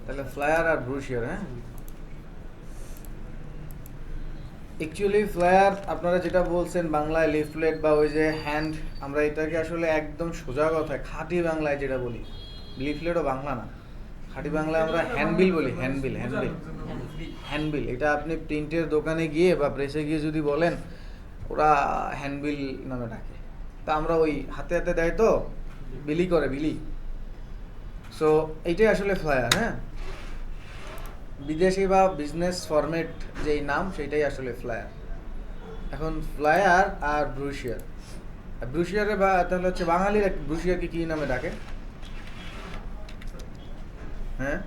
তাহলে ফ্লায়ার আর ব্রোশিওর, হ্যাঁ। Actually flyer আপনারা যেটা বলছেন বাংলায় লিফলেট বা ওই যে হ্যান্ড, আমরা এটাকে আসলে একদম সোজা কথায় খাঁটি বাংলায় যেটা বলি, লিফলেটও বাংলা না, খাঁটি বাংলায় আমরা হ্যান্ডবিল বলি। হ্যান্ডবিল হ্যান্ডবিল হ্যান্ডবিল, এটা আপনি প্রিন্টের দোকানে গিয়ে বা প্রেসে গিয়ে যদি বলেন, ওরা হ্যান্ডবিল নামে ডাকে। তা আমরা ওই হাতে হাতে দেয় তো, বিলি করে বিলি। সো এইটাই আসলে ফ্লায়ার, হ্যাঁ। বিদেশি বা বিজনেস ফরম্যাট যেই নাম সেটাই আসলে ফ্লায়ার। এখন ফ্লায়ার আর ব্রুশিয়ার, ব্রুশিয়ারে বা তাহলে হচ্ছে বাঙালির ব্রুশিয়ারকে কি নামে ডাকে? হ্যাঁ,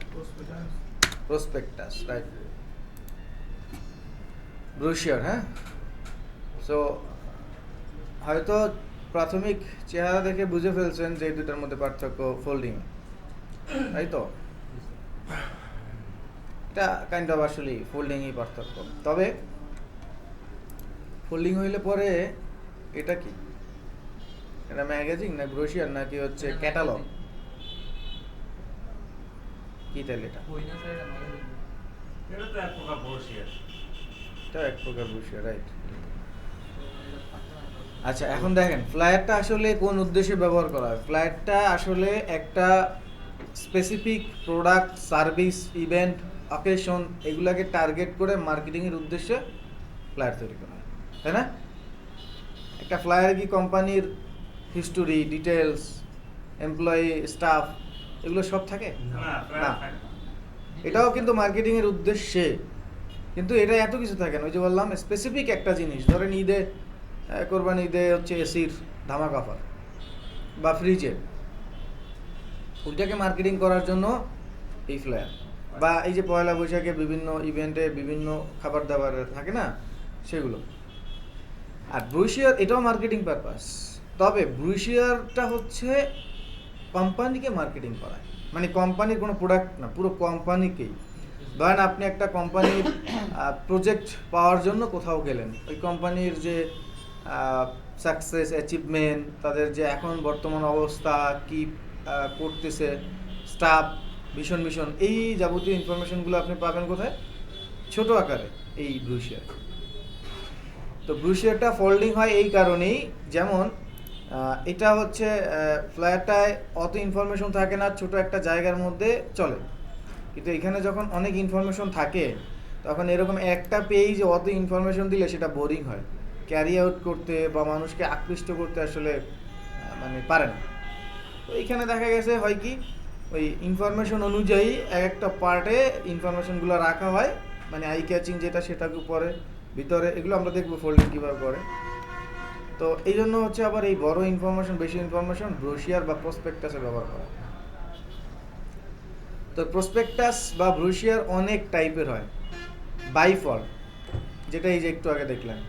প্রসপেক্টাস, রাইট। ব্রুশিয়ার, হ্যাঁ। সো হয়তো প্রাথমিক চেহারা দেখে বুঝে ফেলছেন যে এই দুটার মধ্যে পার্থক্য ফোল্ডিং, তাই তো? এটা কাইন্ড অফ আসলে ফোল্ডিংই পার্থক্য। তবে ফোল্ডিং হইলে পরে এটা কি, এটা ম্যাগাজিন না ব্রোশিয়ার নাকি হচ্ছে ক্যাটালগ? কি তাহলে এটা? এটা তো এক প্রকার ব্রোশিয়ার। এটা এক প্রকার ব্রোশিয়ার, রাইট। আচ্ছা, এখন দেখেন ফ্লায়ারটা আসলে কোন উদ্দেশ্যে ব্যবহার করা হয়। ফ্লায়ারটা আসলে একটা specific product, service, event, occasion এগুলাকে টার্গেট করে মার্কেটিংয়ের উদ্দেশ্যে ফ্লায়ার তৈরি করা হয়, তাই না? একটা ফ্লায়ার কি কোম্পানির হিস্টোরি, ডিটেলস, এমপ্লয়ি, স্টাফ এগুলো সব থাকে না। এটাও কিন্তু মার্কেটিংয়ের উদ্দেশ্যে, কিন্তু এটা এত কিছু থাকে না। ওই যে বললাম স্পেসিফিক একটা জিনিস, ধরেন ঈদে, কোরবানি ঈদে হচ্ছে এসির ধামাকা অফার বা ফ্রিজে, ওইটাকে মার্কেটিং করার জন্য এই ফ্লায়ার। বা এই যে পয়লা বৈশাখে বিভিন্ন ইভেন্টে বিভিন্ন খাবার দাবার থাকে না, সেগুলো। আর ব্রুশিয়ার এটাও মার্কেটিং পারপাস, তবে ব্রুশিয়ারটা হচ্ছে কোম্পানিকে মার্কেটিং করায়, মানে কোম্পানির কোনো প্রোডাক্ট না, পুরো কোম্পানিকেই। ধরেন আপনি একটা কোম্পানির প্রজেক্ট পাওয়ার জন্য কোথাও গেলেন, ওই কোম্পানির যে সাকসেস, অ্যাচিভমেন্ট, তাদের যে এখন বর্তমান অবস্থা কি করতেছে, স্টাফ, ভীষণ ভীষণ এই যাবতীয় ইনফরমেশনগুলো আপনি পাবেন কোথায়? ছোট আকারে এই ব্রুশিয়ার। তো ব্রুশিয়ারটা ফোল্ডিং হয় এই কারণেই, যেমন এটা হচ্ছে ফ্লায়ারটায় অত ইনফরমেশন থাকে না, ছোট একটা জায়গার মধ্যে চলে। কিন্তু এখানে যখন অনেক ইনফরমেশন থাকে, তখন এরকম একটা পেজ অত ইনফরমেশন দিলে সেটা বোরিং হয়, ক্যারি আউট করতে বা মানুষকে আকৃষ্ট করতে আসলে মানে পারে না। তো এইখানে দেখা গেছে হয় কি, ওই ইনফরমেশন অনুযায়ী এক একটা পার্টে ইনফরমেশনগুলো রাখা হয়, মানে আই ক্যাচিং যেটা সেটাকে উপরে ভিতরে, এগুলো আমরা দেখবো ফোল্ডিং কীভাবে করে। তো এই জন্য হচ্ছে আবার এই বড় ইনফরমেশন, বেশি ইনফরমেশন ব্রোশিয়ার বা প্রসপেক্টাসে ব্যবহার করা। তো প্রসপেক্টাস বা ব্রোশিয়ার অনেক টাইপের হয়। বাইফল্ট, যেটা এই যে একটু আগে দেখলেন,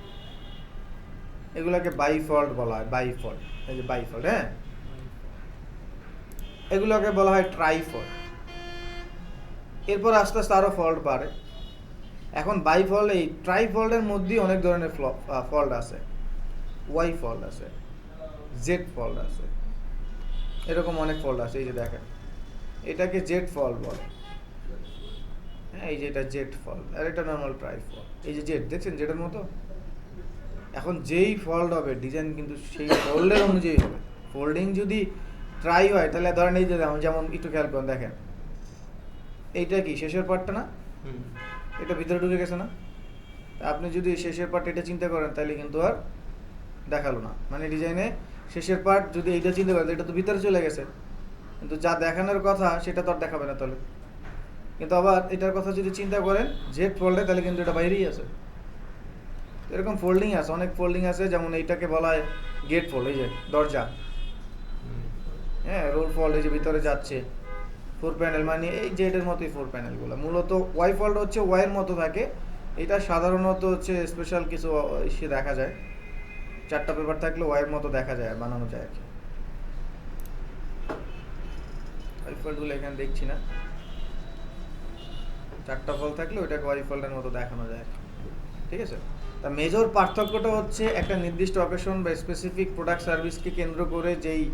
এগুলোকে বাইফল্ট বলা হয়। বাইফল্ট, এই যে বাইফল্ট, হ্যাঁ। এগুলোকে বলা হয় ট্রাইফল্ট। এরপর আস্তে আস্তে আরও ফল্ট বাড়ে। এখন বাইফল্ট, এই ট্রাইফল্টের মধ্যেই অনেক ধরনের ফল্ট আছে। ওয়াই ফল্ট আছে, জেড ফল্ট আছে, এরকম অনেক ফল্ট আছে। এই যে দেখেন, এটাকে জেড ফল্ট বলে, হ্যাঁ। এই যে এটা জেড ফল্ট, আর এটা নর্মাল ট্রাইফল্ট। এই যে জেড দেখছেন, জেডের মতো। এখন যেই ফল্ট হবে ডিজাইন কিন্তু সেই ফল্টের অনুযায়ী হবে। ফোল্ডিং যদি ট্রাই হয় তাহলে ধরেন এই যে যেমন একটু খেয়াল করেন, দেখেন এইটা কি শেষের পার্টটা না, এটা ভিতরে ঢুকে গেছে না। আপনি যদি শেষের পার্ট এটা চিন্তা করেন তাহলে কিন্তু আর দেখালো না, মানে ডিজাইনে শেষের পার্ট যদি এইটা চিন্তা করেন এটা তো ভিতরে চলে গেছে, কিন্তু যা দেখানোর কথা সেটা তো আর দেখাবে না তাহলে। কিন্তু আবার এটার কথা যদি চিন্তা করেন জেড ফোল্ডে, তাহলে কিন্তু এটা বাইরেই আছে। এরকম ফোল্ডিং আছে, অনেক ফোল্ডিং আছে। যেমন এইটাকে বলা হয় গেট ফোল্ড, এই যে দরজা, হ্যাঁ। রোল ফল্ট, এই যে ভিতরে যাচ্ছে। ফোর প্যানেল, মানে এই জেডের মতোই ফোর প্যানেলগুলো। মূলত ওয়াই ফল্ট হচ্ছে ওয়াইয়ের মতো থাকে। এটা সাধারণত হচ্ছে স্পেশাল কিছু ইস্যু দেখা যায়, চারটা পেপার থাকলে ওয়াইয়ের মতো দেখা যায়, বানানো যায় আর কি। ওয়াই ফল্টগুলো এখানে দেখছি না, চারটা ফল থাকলে ওইটাকে ওয়াই ফল্টের মতো দেখানো যায়, ঠিক আছে। তা মেজর পার্থক্যটা হচ্ছে একটা নির্দিষ্ট অকেশন বা স্পেসিফিক প্রোডাক্ট সার্ভিসকে কেন্দ্র করে যেই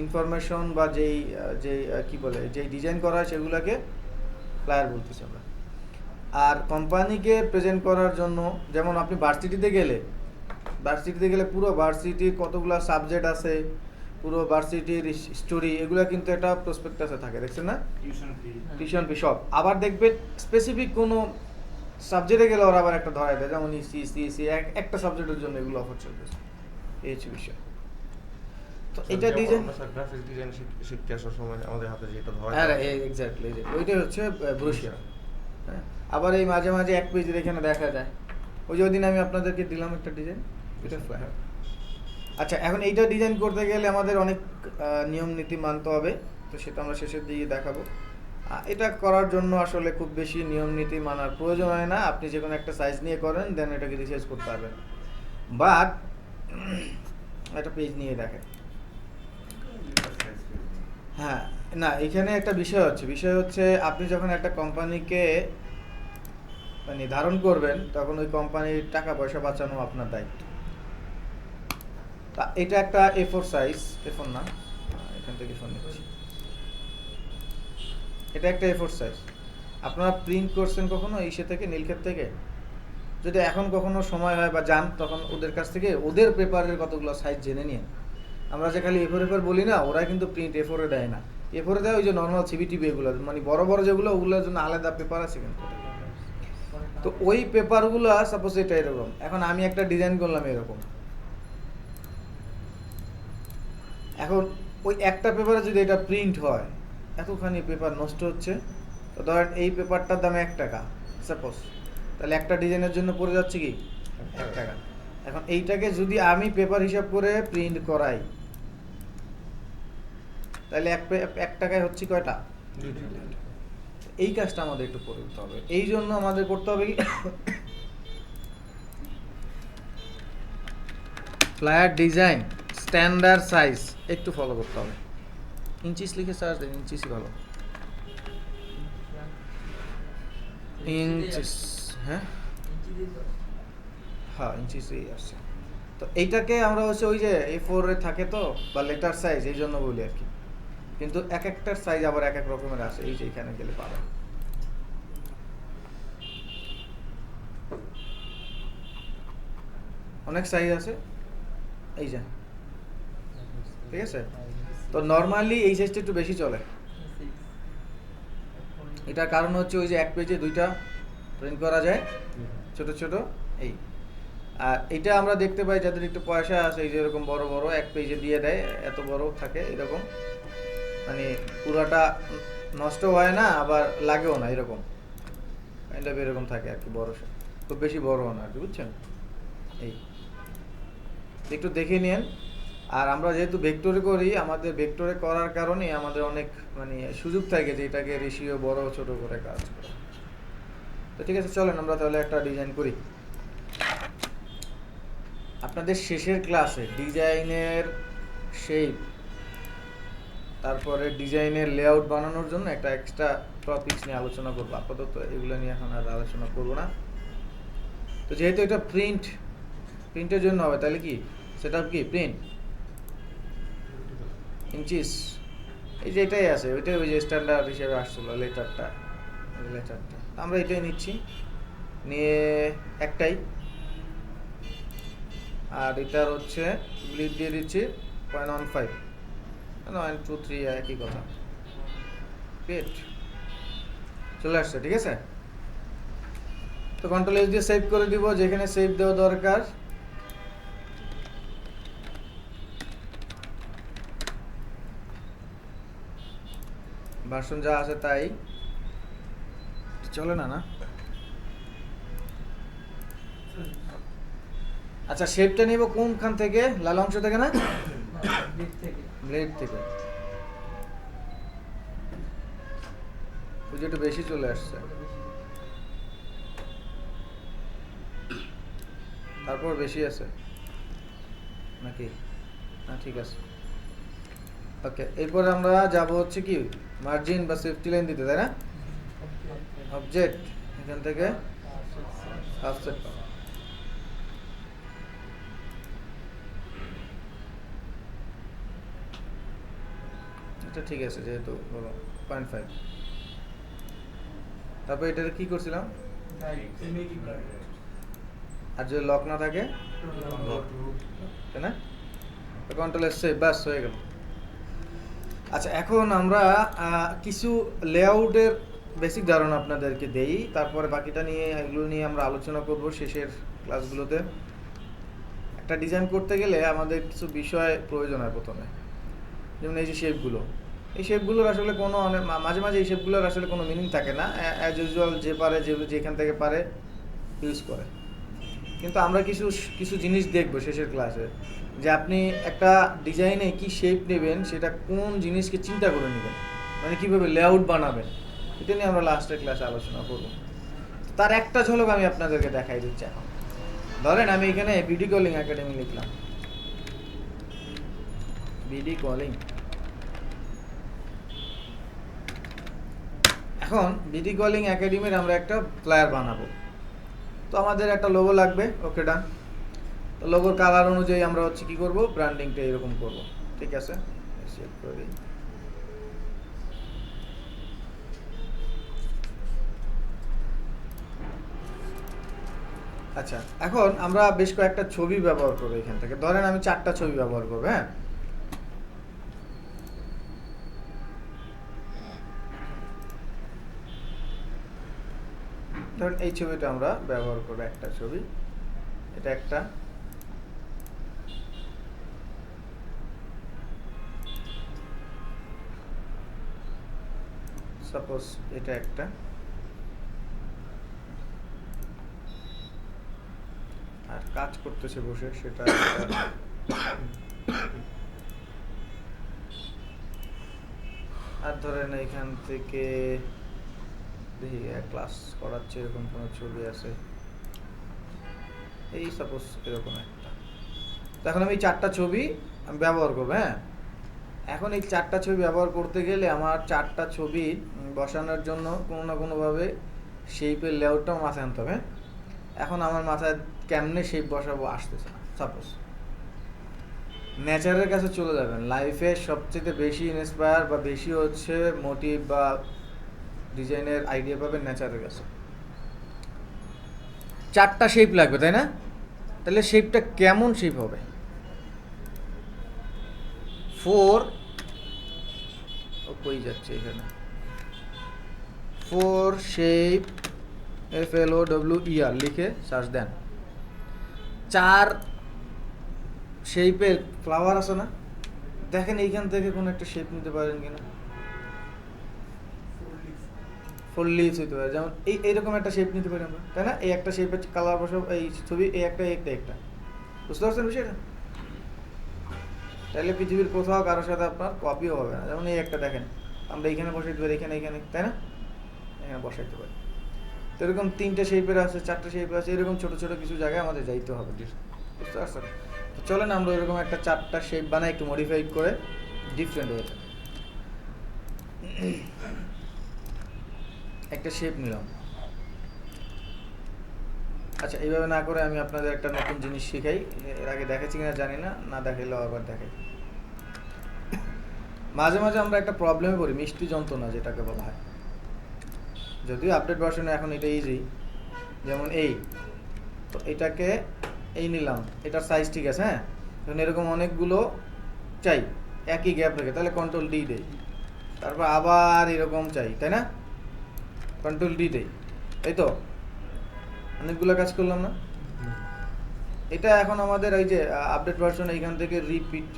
ইনফরমেশন বা যেই কি বলে যেই ডিজাইন করা হয় সেগুলোকে ফ্লায়ার বলতেছি আমরা। আর কোম্পানিকে প্রেজেন্ট করার জন্য, যেমন আপনি ভার্সিটিতে গেলে পুরো ভার্সিটির কতগুলো সাবজেক্ট আছে, পুরো ভার্সিটির স্টোরি, এগুলো কিন্তু একটা প্রসপেক্টাসে থাকে, দেখছেন না? টিউশন ফি সব। আবার দেখবেন স্পেসিফিক কোনো সাবজেক্টে গেলে ওরা আবার একটা ধরায় দেয়, যেমন ইসি সিএসি, একটা সাবজেক্টের জন্য এগুলো অফার চলতেছে। এই হচ্ছে বিষয়। তো এটা ডিজাইন, গ্রাফিক্স ডিজাইন শিখতে আসার সময় আমাদের হাতে যেটা ধরা হ্যাঁ এক্স্যাক্টলি, ওইটাই হচ্ছে ব্রোশিয়ার। হ্যাঁ, আবার এই মাঝে মাঝে এক পেজের এখানে দেখা যায়, ওই যে ওই দিন আমি আপনাদেরকে দিলাম একটা ডিজাইন, এটা ফ্লায়ার। আচ্ছা, এখন এইটা ডিজাইন করতে গেলে আমাদের অনেক নিয়ম নীতি মানতে হবে, তো সেটা আমরা শেষের দিকে দেখাবো। এটা করার জন্য আসলে খুব বেশি নিয়ম নীতি মানার প্রয়োজন হয় না, আপনি যে কোনো একটা সাইজ নিয়ে করেন, দেন এটাকে রিসার্চ করতে পারবেন। বাট একটা পেজ নিয়ে দেখেন। হ্যাঁ, না এখানে একটা বিষয় হচ্ছে আপনি যখন একটা কোম্পানিকে মানে ধারণ করবেন, তখন ওই কোম্পানির টাকা পয়সা বাঁচানো আপনার দায়িত্ব। তা এটা একটা A4 সাইজ, A4 না, এখান থেকে ফোন নিচ্ছি, এটা একটা A4 সাইজ। আপনারা প্রিন্ট করছেন কখনো ইসে থেকে, নীলক্ষেত থেকে? যদি এখন কখনো সময় হয় বা যান, তখন ওদের কাছ থেকে ওদের পেপারের কতগুলো সাইজ জেনে নিন। আমরা যে খালি A4 বলি না, ওরা কিন্তু প্রিন্ট A4 দেয় না। A4 দেয় ওই যে নর্মাল সিবিটিভি, এগুলো মানে বড় বড় যেগুলো, ওগুলোর জন্য আলাদা পেপার আছে কিন্তু। তো ওই পেপারগুলো সাপোজ এটা এরকম, এখন আমি একটা ডিজাইন করলাম এরকম, এখন ওই একটা পেপারে যদি এটা প্রিন্ট হয়, এতখানি পেপার নষ্ট হচ্ছে, তো ধরেন এই পেপারটার দাম 1 টাকা সাপোজ, তাহলে একটা ডিজাইনের জন্য পড়ে যাচ্ছে কি 1 টাকা। এখন এইটাকে যদি আমি পেপার হিসাব করে প্রিন্ট করাই, তাহলে 1 টাকায় হচ্ছে কয়টা? 2 টাকা। এই কাজটা আমাদের একটু করে দিতে হবে। এই জন্য আমাদের করতে হবে কি, ফ্লায়ার ডিজাইন স্ট্যান্ডার্ড সাইজ একটু ফলো করতে হবে। ইঞ্চিস লিখে সার্চ দেন, ইঞ্চিসই ভালো। ইঞ্চিস, হ্যাঁ ইঞ্চিসই আসছে। তো এইটাকে আমরা হচ্ছে ওই যে A4 এ থাকে তো, বা লেটার সাইজ, এই জন্য বলি আর কি। কিন্তু এক একটার সাইজ আবার এক এক রকমের আছে, এই যে এখানে গেলে পাবেন। অনেক সাইজ আছে, এই যে, ঠিক আছে। তো নর্মালি এই সাইজটা একটু বেশি চলে। এটার কারণ হচ্ছে ওই যে এক পেজে 2টা প্রিন্ট করা যায়, ছোট ছোট এই। আর এটা আমরা দেখতে পাই যাদের একটু পয়সা আছে, এই যে এরকম বড় বড় এক পেজে দিয়ে দেয়, এত বড় থাকে এরকম, মানে পুরাটা নষ্ট হয় না, আবার লাগেও না, এরকম কাইন্ড অফ এরকম থাকে আর কি, বড়, খুব বেশি বড় না আর কি, বুঝছেন? এই একটু দেখে নিন। আর আমরা যেহেতু ভেক্টরে করি, আমাদের ভেক্টরে করার কারণে আমাদের অনেক মানে সুযোগ থাকে যে এটাকে রেশিও বড় ছোট করে কাজ করা। তো ঠিক আছে, চলেন আমরা তাহলে একটা ডিজাইন করি। আপনাদের শেষের ক্লাসে ডিজাইনের শেপ, তারপরে ডিজাইনের লেআউট বানানোর জন্য একটা এক্সট্রা টপিকস নিয়ে আলোচনা করবো। আপাতত এগুলো নিয়ে এখন আর আলোচনা করবো না। তো যেহেতু এটা প্রিন্টের জন্য হবে, তাহলে কি সেটা কি প্রিন্ট ইঞ্চিস, এই যে এটাই আছে, ওইটাই ওই যে স্ট্যান্ডার্ড হিসেবে আসছিলো লেটারটা, আমরা এটাই নিচ্ছি, নিয়ে একটাই। আর এটার হচ্ছে ব্লিড দিয়ে দিচ্ছি 0.15, 1 2 3 একই কথা, পেট চলে আসছে, ঠিক আছে। তো কন্ট্রোল এস দিয়ে সেভ করে দিব, যেখানে সেভ দেওয়া দরকার। ভার্সন যা আছে তাই চলে না। আচ্ছা, শেপটা নিব কোনখান থেকে? লাল অংশ থেকে না, ব্লেড থেকে। ওই যে একটু বেশি চলে আসছে, তারপর বেশি আছে নাকি? না, ঠিক আছে, ওকে। এরপরে আমরা যাব হচ্ছে কি মার্জিন বা সেফটি লাইন দিতে, তাই না? অবজেক্ট, এখান থেকে অফসেট, এটা ঠিক আছে যেহেতু বলো 0.5। তারপর এটার কি করছিলাম? আর যদি লক না থাকে তাই না, কন্ট্রোল এসছে, বাস হয়ে গেল। আচ্ছা, এখন আমরা কিছু লেআউটের বেসিক ধারণা আপনাদেরকে দেই, তারপরে বাকিটা নিয়ে এগুলো নিয়ে আমরা আলোচনা করব শেষের ক্লাসগুলোতে। একটা ডিজাইন করতে গেলে আমাদের কিছু বিষয় প্রয়োজন হয় প্রথমে, যেমন এই যে শেপগুলো, এই শেপগুলোর আসলে কোনো মাঝে মাঝে এই শেপগুলোর আসলে কোনো মিনিং থাকে না, অ্যাজ ইউজুয়াল যে পারে যেখান থেকে পারে ইউজ করে। কিন্তু আমরা কিছু কিছু জিনিস দেখব শেষের ক্লাসে, যে আপনি একটা ডিজাইনে কি শেপ নেবেন সেটা কোন জিনিসকে চিন্তা করে নেবেন, মানে কীভাবে লেআউট বানাবেন, এটা নিয়ে আমরা লাস্টের ক্লাসে আলোচনা করব। তার একটা ঝলক আমি আপনাদেরকে দেখাই দিচ্ছি এখন। ধরেন আমি এখানে বিডি কলিং একাডেমি লিখলাম, বিডি কলিং। এখন বিডি কলিং একাডেমির আমরা একটা ফ্লায়ার বানাবো, তো আমাদের একটা লোগো লাগবে। ওকে, ডান। তো লোগোর কালার অনুযায়ী আমরা হচ্ছে কি করব, ব্র্যান্ডিংটা এরকম করব। ঠিক আছে, সেভ করে দিই। আচ্ছা, এখন আমরা বেশ কয়েকটা ছবি ব্যবহার করবো এখান থেকে। ধরেন আমি 4টা ছবি ব্যবহার করবো। হ্যাঁ, ধরেন এই ছবিটা আমরা ব্যবহার করবো, একটা ছবি, এটা একটা, সাপোজ এটা একটা, আর কাজ করতেছে বসে সেটা আর ধরেন এখান থেকে দেখি ক্লাস করাচ্ছে এরকম কোনো ছবি আছে, এই সাপোজ এরকম একটা। তো এখন আমি 4টা ছবি আমি ব্যবহার করবো। হ্যাঁ, এখন এই 4টা ছবি ব্যবহার করতে গেলে আমার 4টা ছবি বসানোর জন্য কোনো না কোনোভাবে শেপের লেআউটটাও মাথায় আনতে হবে। এখন আমার মাথায় কেমনে শেপ বসাবো আসতেছে না। সাপোজ নেচারের কাছে চলে যাবেন। লাইফে সবচেয়ে বেশি ইন্সপায়ার বা বেশি হচ্ছে মোটিভ বা ডিজাইনের আইডিয়া পাবেন নেচারের কাছে। 4টা শেপ লাগবে, তাই না? তাহলে শেপটা কেমন শেপ হবে? 4 কই যাচ্ছে এখানে, 4 শেপ FLOWER লিখে সার্চ দেন। 4 শেপের ফ্লাওয়ার আছে না, দেখেন এইখান থেকে কোনো একটা শেপ নিতে পারেন কিনা। 4 লিভস হইতে পারে, যেমন এইরকম একটা শেপ নিতে পারি আমরা, তাই না? এই একটা শেপের কালার বসাবো, এই ছবি এই একটা একটা, বুঝতে পারছেন বিষয়টা? তাহলে পৃথিবীর কোথাও কারোর সাথে আপনার কপিও হবে না। যেমন এই একটা দেখেন, আমরা এইখানে বসাইতে পারি, এখানে, তাই না? এখানে বসাইতে পারি। তো এরকম 3টে শেপের আছে, 4টে শেপের আছে, এরকম ছোট ছোট কিছু জায়গায় আমাদের যাইতে হবে, বুঝতে পারছেন? তো চলেন আমরা এরকম একটা 4টা শেপ বানাই, একটু মডিফাই করে ডিফারেন্ট হয়ে যায়। একটা শেপ নিলাম। আচ্ছা, এইভাবে না করে আমি আপনাদের একটা নতুন জিনিস শিখাই। এর আগে দেখাচ্ছি কিনা জানি না, না দেখাইলেও আবার দেখাই। মাঝে মাঝে আমরা একটা প্রবলেমে পড়ি, মিষ্টি যন্ত্রণা যেটাকে বলা হয়। যদিও আপডেট ভার্সনে এখন এটা ইজি, যেমন এই, তো এটাকে এই নিলাম, এটার সাইজ ঠিক আছে। হ্যাঁ, এখন এরকম অনেকগুলো চাই একই গ্যাপ রেখে, তাহলে কন্ট্রোল ডি দেই। তারপর আবার এরকম চাই, তাই না? কন্ট্রোল ডি দেই, এই তো অনেকগুলো কাজ করলাম না? এটা এখন আমাদের এই যে আপডেট ভার্সন, এইখান থেকে রিপিট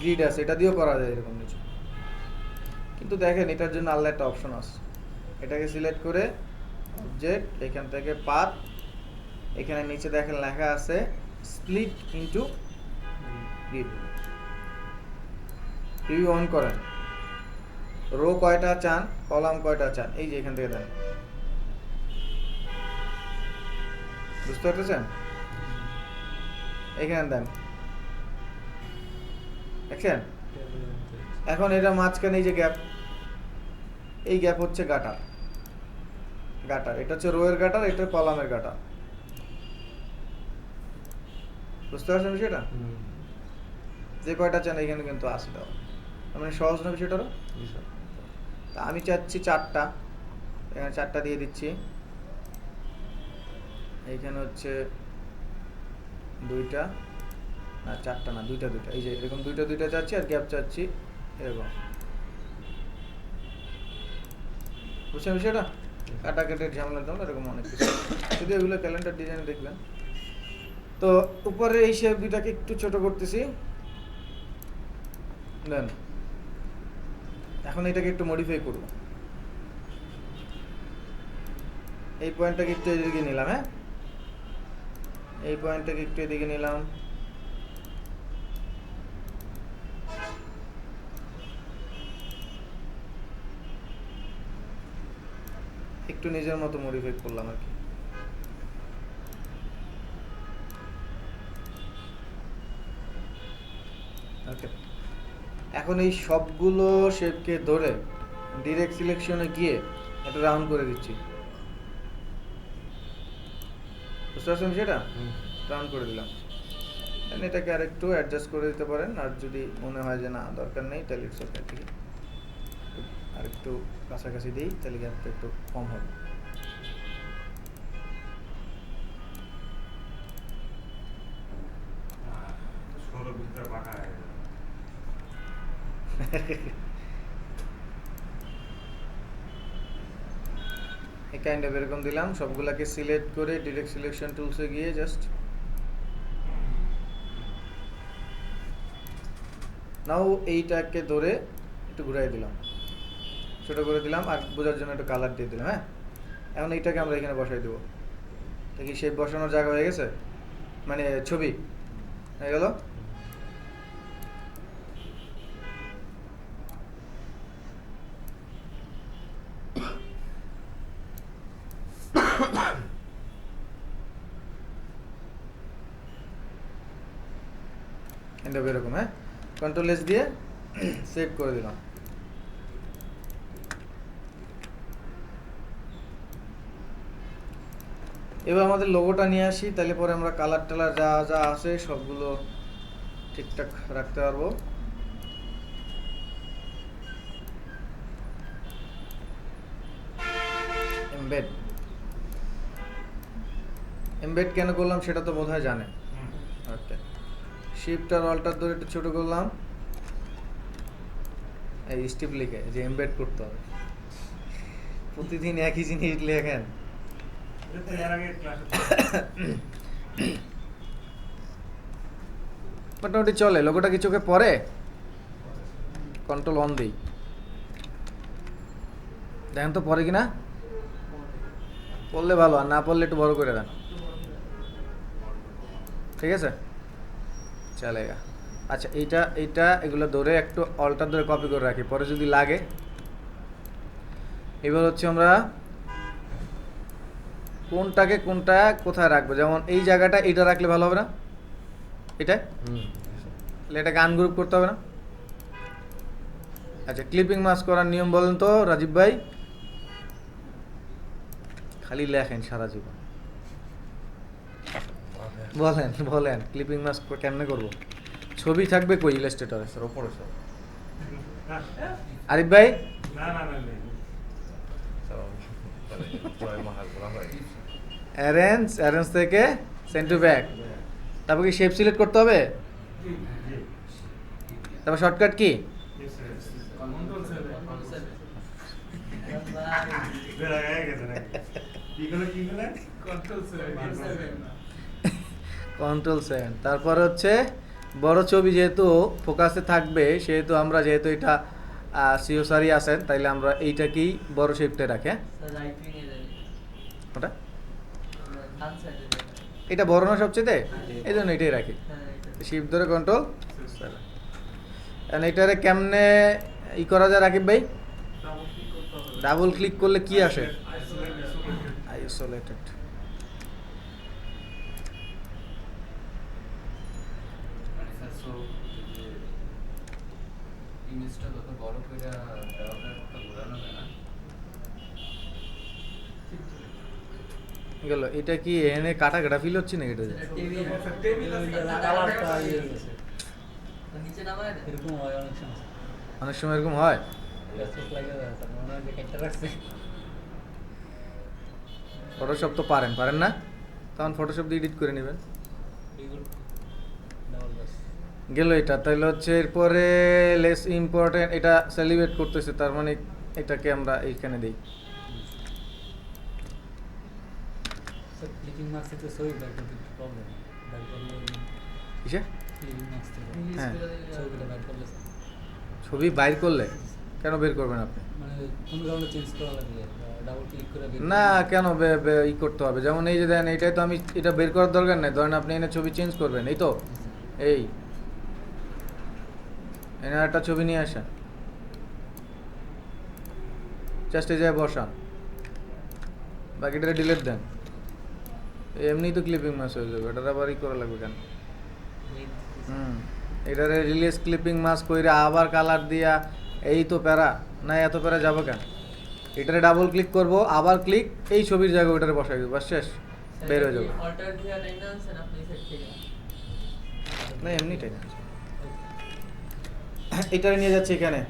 গ্রিড আছে, এটা দিয়েও করা যায় এরকম কিছু। কিন্তু দেখেন এটার জন্য আলাদা একটা অপশন আছে, এটাকে সিলেক্ট করে অবজেক্ট, এখান থেকে পাথ, এখানে নিচে দেখেন লেখা আছে split into grid. Preview on করেন, রো কয়টা চান, কলাম কয়টা চান, এই যে এখান থেকে দেন। বুঝতে পারতেছেন? এখানে দেন, দেখছেন? এখন এটা মাঝখানে এই যে গ্যাপ, এই গ্যাপ হচ্ছে গাটার, এটা হচ্ছে রো এর গাটার, এটা কলামের গাটার। বুঝতে পারছেন সেটা? যে কয়টা চান এখানে কিন্তু আছে দাও। মানে সহজ না বিষয়টারও। জি স্যার। তা আমি চাচ্ছি 4টা, এখানে 4টা দিয়ে দিচ্ছি। এইখানে হচ্ছে 2টা, না 4টা না, 2টা 2টা, এই যে এরকম 2টা 2টা চাচ্ছি, আর গ্যাপ চাচ্ছি এরকম। বুঝছেন বিষয়টা? কাটাকাটির ঝামেলার জন্য এরকম অনেক কিছু, যদি এগুলো ক্যালেন্ডার ডিজাইনে দেখবেন। তো উপরে এই শেপ দুইটাকে একটু ছোট করতেছি, দেন এখন এটাকে একটু মডিফাই করব। এই পয়েন্টটাকে একটু এদিকে নিলাম, হ্যাঁ, এই পয়েন্টটাকে একটু এদিকে নিলাম, একটু নিজের মতো মডিফাই করলাম আর কি। ওকে, এখন এই সবগুলো শেপকে ধরে ডিরেক্ট সিলেকশনে গিয়ে একটা রাউন্ড করে দিচ্ছি। বুঝতে পারছেন সেটা? রাউন্ড করে দিলাম। And এটাকে আরেকটু অ্যাডজাস্ট করে দিতে পারেন, আর যদি মনে হয় যে না দরকার নেই তাহলে ইটস ওকে, ঠিক আছে, আর একটু কাছাকাছি দিই তাহলে গ্যাপটা একটু কম হবে। ষোলো ভিতরে বাঁকা হয়ে গেল। এই কাইন্ড অফ এরকম দিলাম, সবগুলাকে সিলেক্ট করে ডিরেক্ট সিলেকশন টুলসে গিয়ে জাস্ট নাও এইটাকে ধরে একটু ঘুরাই দিলাম, ছোট করে দিলাম, আর বোঝার জন্য একটু কালার দিয়ে দিলাম। হ্যাঁ, এখন এইটাকে আমরা এখানে বসাই দেবো। দেখি শেপ বসানোর জায়গা হয়ে গেছে, মানে ছবি হয়ে গেল। এরকম, হ্যাঁ, কন্ট্রোল এস দিয়ে সেভ করে দিলাম। এবার আমাদের লোগোটা নিয়ে আসি, তাহলে পরে আমরা কালার টালার যা যা আছে সবগুলো ঠিকঠাক রাখতে পারবো। এমবেড, এমবেড কেন করলাম সেটা তো বোধহয় জানে। ওকে, শিফট আর অল্টার ধরে একটু ছোট করলাম, এই স্টিপ লিখে যে এমবেড করতে হবে, প্রতিদিন একই জিনিস লেখেন। এটা তো এর আগে ক্লাসে মোটামুটি চলে। লোগোটা কি চোখে পড়ে? কন্ট্রোল অন দিই, দেখেন তো পড়ে কিনা। পড়লে ভালো, আর না পড়লে একটু বড় করে দেন, ঠিক আছে, চলেগা। আচ্ছা, এইটা এইটা এগুলো ধরে একটু অল্টার ধরে কপি করে রাখি, পরে যদি লাগে। এবার হচ্ছে আমরা কোনটাকে কোনটা কোথায় রাখবো, যেমন এই জায়গাটা এইটা রাখলে ভালো হবে না? এটা তাহলে এটাকে আনগ্রুপ করতে হবে না? আচ্ছা, ক্লিপিং মাস্ক করার নিয়ম বলেন তো রাজীব ভাই। খালি লেখেন সারা জীবন, বলেন বলেন ক্লিপিং মাস্ক কেমনে করবো? ছবি থাকবে কই ইলাস্ট্রেটরে? স্যার ওপরে স্যার। আরিফ ভাই, না না না নেই। স্যার তাহলে জয় মহাগুলা হয়। অ্যারেঞ্জ, অ্যারেঞ্জ থেকে সেন্ড টু ব্যাক, তারপর কি শেপ সিলেক্ট করতে হবে? জি। তারপর শর্টকাট কি? Control save. বেড়া হয়ে গেছে নাকি? কি করে কন্ট্রোল সেভ। কন্ট্রোল 7। তারপর হচ্ছে বড় ছবি যেহেতু ফোকাসে থাকবে, সেহেতু আমরা যেহেতু এটা সিওসারি আছেন, তাইলে আমরা এইটাকেই বড় শেপটা রাখি। হ্যাঁ, ওটা এটা বড় না সবচেয়ে, এই জন্য এটাই রাখি। শিফট ধরে কন্ট্রোল, এটারে কেমনে ই করা যায় রাকিব ভাই? ডাবল ক্লিক করলে কি আসে? আইসোলেটেড। ইমেজটা যত বড় করে দেওয়াটা ঘোরানো যায় না। গেল, এটা কি এনে কাটা কাটা ফিল হচ্ছে না? এটা নিচে নামায় না? এরকম হয় অনেক সময়। অনেক সময় এরকম হয়। ফেসবুক লাগে যায় তার মনে হয় যে কেটে রাখছে ফটোশপ তো পারেন না? তখন ফটোশপ দিয়ে এডিট করে নেবেন। বিগুড ডাবল বাস গেল এটা, তাহলে হচ্ছে এরপরে লেস ইম্পর্টেন্ট, এটা সেলিব্রেট করতেছে, তার মানে এটাকে আমরা এইখানে দিই। স্যার ক্লিকিং মার্কস তো সই বাইর করতে একটু প্রবলেম বাইর করলে কিসে? ক্লিকিং মার্কস থেকে হ্যাঁ। ছবিগুলো বাইর করলে স্যার ছবি বাইর করলে কেন বের করবেন আপনি? মানে কোনো কারণে চেঞ্জ করা লাগলে ডাবল ক্লিক করে বের না, কেন ই করতে হবে? যেমন এই যে দেন, এইটাই তো আমি, এটা বের করার দরকার নেই। ধরেন আপনি এনে ছবি চেঞ্জ করবেন, এই তো এই এনে একটা ছবি নিয়ে আসেন, চেষ্টা যায় বসান, বাকিটা ডিলিট দেন, এমনি তো ক্লিপিং মাস হয়ে যাবে। এটা আবার ই করা লাগবে কেন? এটারে রিলিজ ক্লিপিং মাস কইরা আবার কালার দিয়া, এই তো প্যারা না, এত প্যারা যাবো কেন? এটারে ডাবল ক্লিক করব, আবার ক্লিক, এই ছবির জায়গায় ওটারে বসাই দেবো, বাস শেষ, বের হয়ে যাবে। অল্টার দিয়ে টাইনা আনছেন আপনি সেট থেকে না এমনিটাই না, এটারে নিয়ে যাচ্ছি এখানে,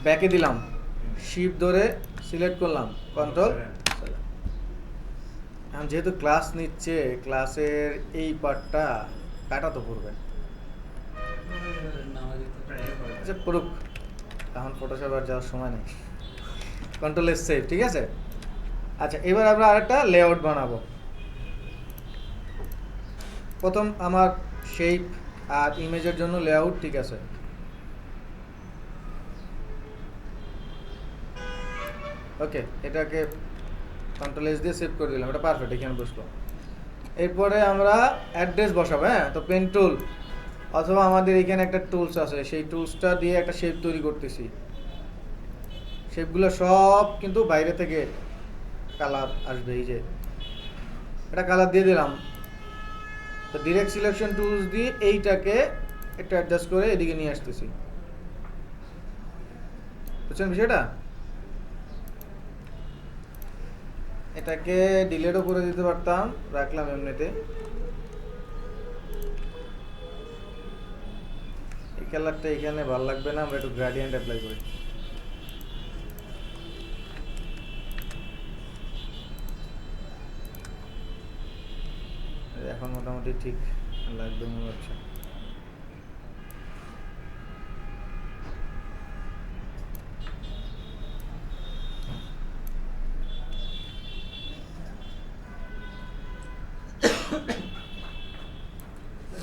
ব্যাকে দিলাম, শিফট ধরে সিলেক্ট করলাম, কন্ট্রোল। এখন যেহেতু ক্লাস নিচ্ছে, ক্লাসের এই পার্টটা কাটাতে পড়বে। নামা দিতে আচ্ছা পড়ুক, এখন ফটোশপ আর যাওয়ার সময় নেই। কন্ট্রোল এস সেভ, ঠিক আছে। আচ্ছা এবার আমরা আরেকটা লেআউট বানাবো। প্রথম আমার শেপ আর ইমেজের জন্য লেআউট ঠিক আছে। ওকে, এটাকে কন্ট্রোল এস দিয়ে সেভ করে দিলাম, এটা পারফেক্ট, এখানে বসলো। এরপরে আমরা অ্যাড্রেস বসাবো। হ্যাঁ, তো পেন টুল অথবা আমাদের এখানে একটা টুলস আছে, সেই টুলসটা দিয়ে একটা শেপ তৈরি করতেছি। শেপগুলো সব কিন্তু বাইরে থেকে কালার আসবে, এই যে এটা কালার দিয়ে দিলাম। তো ডিরেক্ট সিলেকশন টুলস দিয়ে এইটাকে একটু অ্যাডজাস্ট করে এদিকে নিয়ে আসতেছি, বুঝছেন বিষয়টা? এটাকে ডিলেটও করে দিতে পারতাম, রাখলাম এমনিতে। এই কালারটা এখানে ভালো লাগবে না, আমরা একটু গ্রেডিয়েন্ট অ্যাপ্লাই করি। এখন মোটামুটি ঠিক লাগবে মনে হচ্ছে।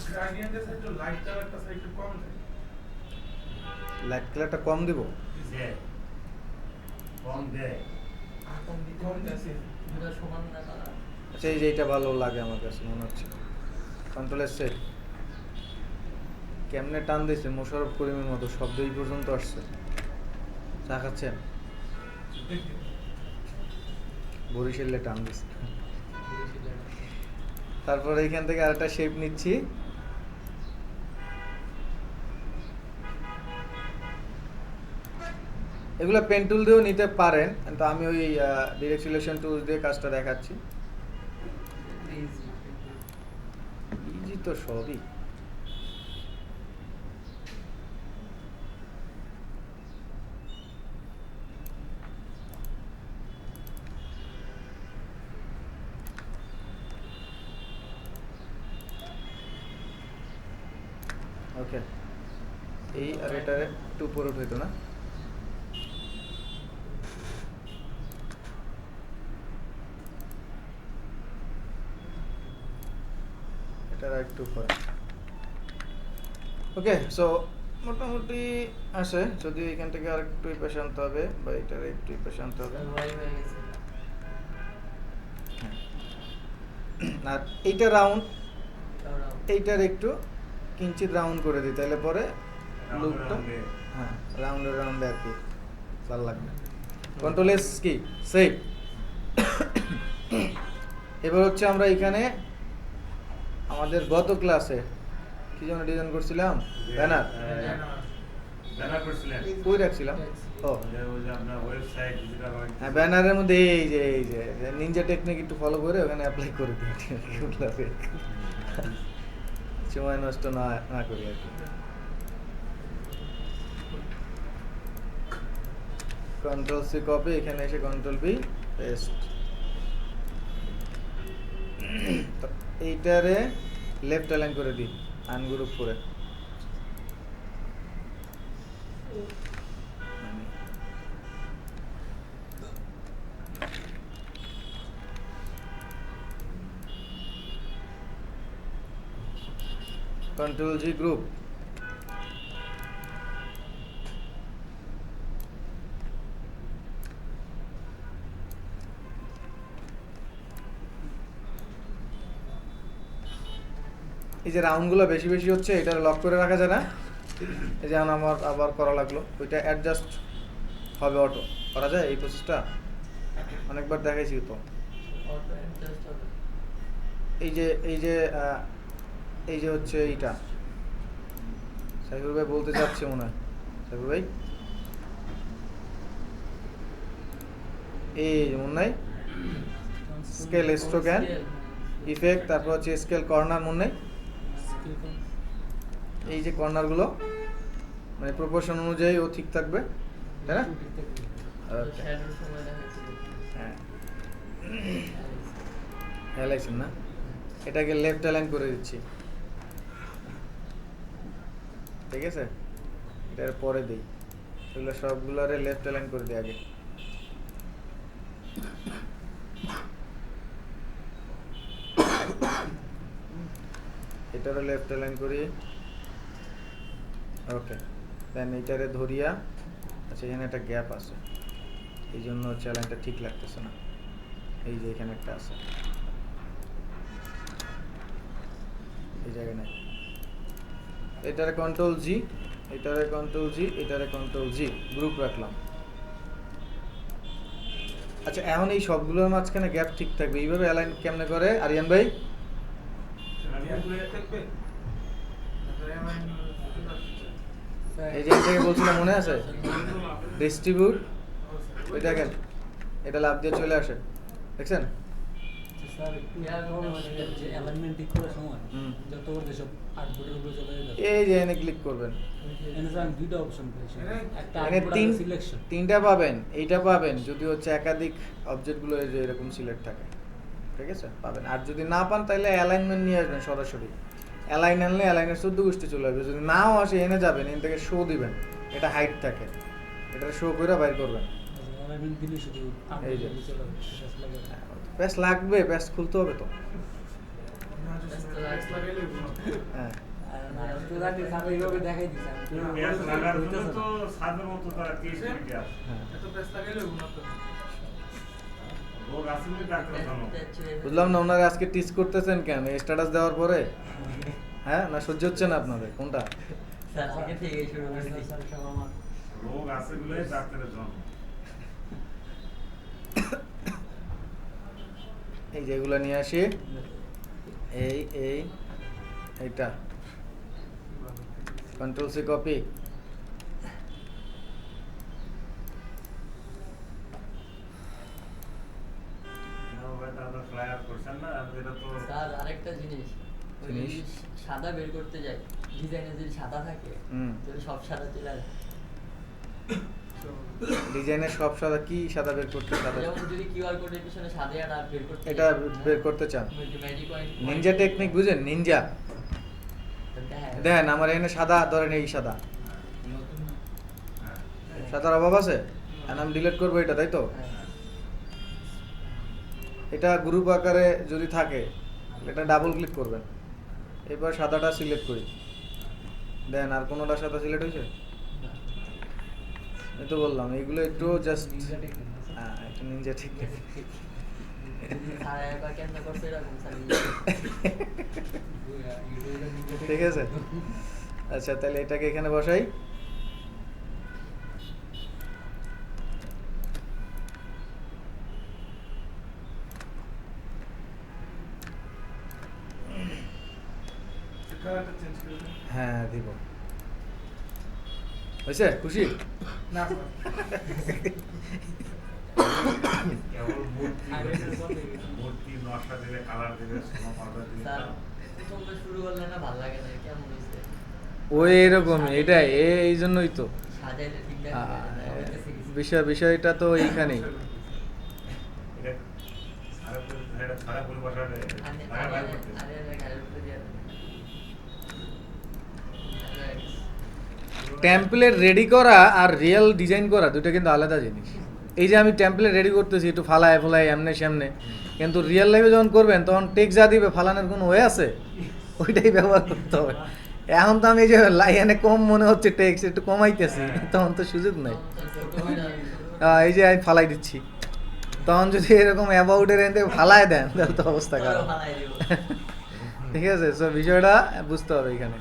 গ্রেডিয়েন্টের সাথে লাইট কালারটা একটু কম দেয়। লাইট কালারটা কম দিব। দেয় কম দেয় কম দিতেছে দুটো সমান না কালার আচ্ছা, এই যে এইটা ভালো লাগে আমার কাছে মনে হচ্ছে। কন্ট্রোল এস সেভ, কেমনে টান দিয়েছে মোশাররফ করিমের মতো, শব্দ এই পর্যন্ত আসছে। চা খাচ্ছেন? বরিশালে টান দিচ্ছে। তারপর এইখান থেকে আরেকটা শেপ নিচ্ছি। এগুলো পেন টুল দিয়েও নিতে পারেন, কিন্তু আমি ওই ডিরেক্ট সিলেকশন টুলস দিয়ে কাজটা দেখাচ্ছি। ইজি তো সবই। ওকে, এই আর এটা একটু উপরে হইতো না। এটার একটু পরে। ওকে, সো মোটামুটি আসে, যদি এখান থেকে আর একটু পেশ আনতে হবে, বা এটার একটু পেশ আনতে হবে। ওয়াই হয়ে গেছে আর এইটা রাউন্ড, তাহলে এইটার একটু কিঞ্চিত রাউন্ড করে দিই, তাহলে পরে লুকটা হ্যাঁ রাউন্ডে রাউন্ডে আর কি ভালো লাগবে। কন্ট্রোল এস কি সেভ। এবার হচ্ছে আমরা এখানে আমাদের গত ক্লাসে কি যেন ডিজাইন করছিলাম, ব্যানার। ব্যানার করছিলেন কই রাখছিলাম? ও ওই যে আপনার ওয়েবসাইট ডিজিটাল হ্যাঁ, ব্যানারের মধ্যে এই যে নিনজা টেকনিক একটু ফলো করে ওখানে অ্যাপ্লাই করে দিই, সময় নষ্ট না করি আর কি। কন্ট্রোল সি কপি, এখানে এসে কন্ট্রোল বি পেস্ট। তো এইটারে লেফট অ্যালাইন করে দিই আনগ্রুপ করে। কন্ট্রোল জি গ্রুপ। এই যে রাউন্ডগুলো বেশি বেশি হচ্ছে, এটা লক করে রাখা যায় না? এই যে আমার আবার করা লাগলো, ওইটা অ্যাডজাস্ট হবে, অটো করা যায় এই প্রসেসটা, অনেকবার দেখাইছি তো। অটো অ্যাডজাস্ট হবে। এই যে হচ্ছে এইটা সাইফুর ভাই বলতে চাচ্ছে মনে হয়। সাইফুর ভাই এই মনে নাই, স্কেল স্ট্রোক অ্যান্ড ইফেক্ট, তারপর হচ্ছে স্কেল কর্নার মনে নেই? এই যে কর্নারগুলো মানে প্রপোর্শন অনুযায়ী ও ঠিক থাকবে, তাই না? Okay. শ্যাডোর সময় দেখাচ্ছিল। হ্যাঁ, হেলাইছেন না? এটাকে লেফট অ্যালাইন করে দিচ্ছি, ঠিক আছে? এটার পরে দিই, এগুলো সবগুলোরে লেফট অ্যালাইন করে দিই আগে। এটারও লেফট অ্যালাইন করি, ওকে। দেন এইটারে ধরিয়া, আচ্ছা এখানে একটা গ্যাপ আছে, এই জন্য হচ্ছে অ্যালাইনটা ঠিক লাগতেছে না। এই যে এখানে একটা আছে, এই জায়গায় নাই। এটারে কন্ট্রোল জি, এটারে কন্ট্রোল জি, এটারে কন্ট্রোল জি, গ্রুপ রাখলাম। আচ্ছা এখন এই সবগুলোর মাঝখানে গ্যাপ ঠিক থাকবে, এইভাবে অ্যালাইন কেমনে করে আরিয়ান ভাই? এই যে এটাকে বলছিলাম মনে আছে, ডিস্ট্রিবিউট, ওই দেখেন এটা লাভ দিয়ে চলে আসে, দেখছেন? স্যার একটু প্রবলেম আছে যে অ্যালাইনমেন্ট ঠিক করার সময় যত করে সব আউটপুটের উপরে চলে যায়। এই যে এনে ক্লিক করবেন, এখানে স্যার আমি দুইটা অপশন পেয়েছি, একটা এখানে আউটপুট আর সিলেকশন। তিনটা পাবেন, এইটা পাবেন যদি হচ্ছে একাধিক অবজেক্টগুলো এই যে এরকম সিলেক্ট থাকে, ঠিক আছে পাবেন। আর যদি না পান তাহলে অ্যালাইনমেন্ট নিয়ে আসবেন সরাসরি, অ্যালাইন আনলে অ্যালাইনের 14 গোষ্ঠী চলে আসবে। যদি নাও আসে এনে যাবেন, এখান থেকে শো দিবেন, এটা হাইট থাকে, এটা শো করে বাইর করবেন। অ্যালাইনমেন্ট দিলে শুধু এই যে। আউটপুট চলে আসবে, সেটা লাগে না। প্যাস লাগবে, প্যাস খুলতে হবে তো। হ্যাঁ আর না তো জানি স্যার এইভাবে দেখাই দিছে আমি তো গ্যাস লাগার জন্য তো সাদের মতো তারা কেস করে গ্যাস হ্যাঁ এত প্রেস লাগাইলে উন্নত। রোগ আসলে ডাক্তার জানো। বুঝলাম না, ওনারা আজকে টিচ করতেছেন কেন স্ট্যাটাস দেওয়ার পরে? হ্যাঁ না সহ্য হচ্ছে না আপনাদের কোনটা? স্যার আগে থেকেই শুরু করে দিই। স্যার সব আমার রোগ আছে বলেই ডাক্তারের জন্য। এই যেগুলো নিয়ে আসি, এইটা কন্ট্রোল সি কপি, দাদা ফ্লায়ার করছেন না, আর এটা তো স্যার আরেকটা জিনিস, ওই জিনিস? সাদা বের করতে যাই, ডিজাইনে যদি সাদা থাকে হুম। তাহলে সব সাদা চলে আসে। ডিজাইনের সব সাদা কি সাদা বের করতে সাদা? যেমন যদি কিউআর কোডের পিছনে সাদা আর বের করতে এটা বের করতে চান? ম্যাজিক পয়েন্ট নিনজা টেকনিক বুঝেন? নিনজা দেখেন আমার এখানে সাদা, ধরেন এই সাদা, সাদার অভাব আছে, আর আমি ডিলিট করবো এটা, তাই তো? এটা গ্রুপ আকারে যদি থাকে এটা ডাবল ক্লিক করবেন, এবার সাদাটা সিলেক্ট করি, দেন আর কোনোটা সাদা সিলেক্ট হয়েছে? এই তো বললাম এইগুলো একটু জাস্ট হ্যাঁ একটু নিনজা টেকনিক। স্যার একবার কেন করছে এরকম স্যার ঠিক আছে, আচ্ছা তাহলে এটাকে এখানে বসাই। কালারটা চেঞ্জ করে দিন। হ্যাঁ দিব, হয়েছে? খুশি? না কেবল মূর্তি নকশা দিলে, কালার দিলে, সোনা পাউডার দিলে স্যার প্রথম তো শুরু করলে না ভালো লাগে না, কেমন হয়েছে? ওই এরকমই, এটাই এই জন্যই তো সাজাইলে ঠিক থাকে বিষয়টা তো এইখানেই। এটা এটা সারা পরিভাষাটা সারা বাইর করতে টেমপ্লেট রেডি করা আর রিয়েল ডিজাইন করা দুটো কিন্তু আলাদা জিনিস। এই যে আমি টেমপ্লেট রেডি করতেছি একটু ফালায় ফোলায় এমনে সামনে, কিন্তু রিয়েল লাইফে যখন করবেন তখন টেক যা দিবে ফালানোর কোনো ওয়ে আছে? ওইটাই ব্যবহার করতে হবে। এখন তো আমি এই যে লাইনে কম মনে হচ্ছে টেক্স একটু কমাইতেছি, তখন তো সুযোগ নাই। এই যে আমি ফালাই দিচ্ছি, তখন যদি এরকম অ্যাবাউটের এনে ফালায় দেন তাহলে তো অবস্থা খারাপ। ঠিক আছে, সো বিষয়টা বুঝতে হবে এখানে।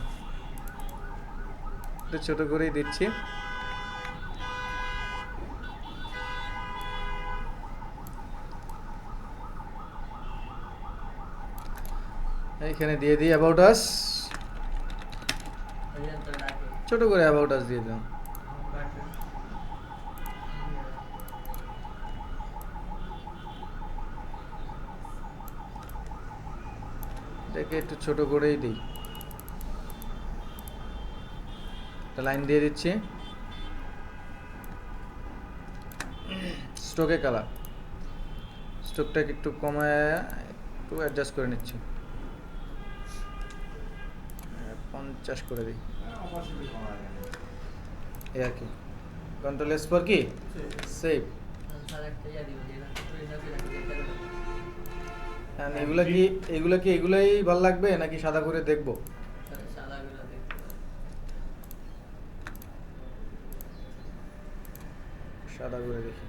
একটু ছোট করেই দিচ্ছি। এইখানে দিয়ে দিই অ্যাবাউট আস, ছোট করে অ্যাবাউট আস দিয়ে দিলাম। এটাকে একটু ছোট করেই দিই, একটা লাইন দিয়ে দিচ্ছি। স্ট্রোকে কালার, স্ট্রোকটাকে একটু কমায় একটু অ্যাডজাস্ট করে নিচ্ছি, 50 করে দিই এই আর কি। কন্ট্রোল এস ফর কি সেভ। এগুলাই ভালো লাগবে নাকি সাদা করে দেখবো? সাদা করে দেখি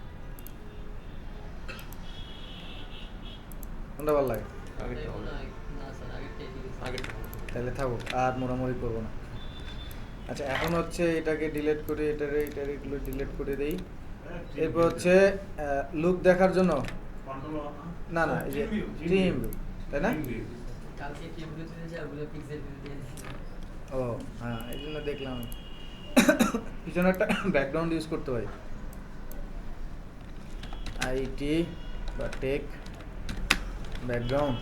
কোনটা ভালো লাগে। তাহলে থাকো, আর মোড়ামুড়ি করবো না। আচ্ছা, এখন হচ্ছে এটাকে ডিলিট করে এগুলো ডিলিট করে দেই। এরপর হচ্ছে লুক দেখার জন্য না এই যে টিম ভিউ, তাই না? ও হ্যাঁ, এই জন্য দেখলাম পিছনে একটা ব্যাকগ্রাউন্ড ইউজ করতে পারি, আইটি বা টেক ব্যাকগ্রাউন্ড।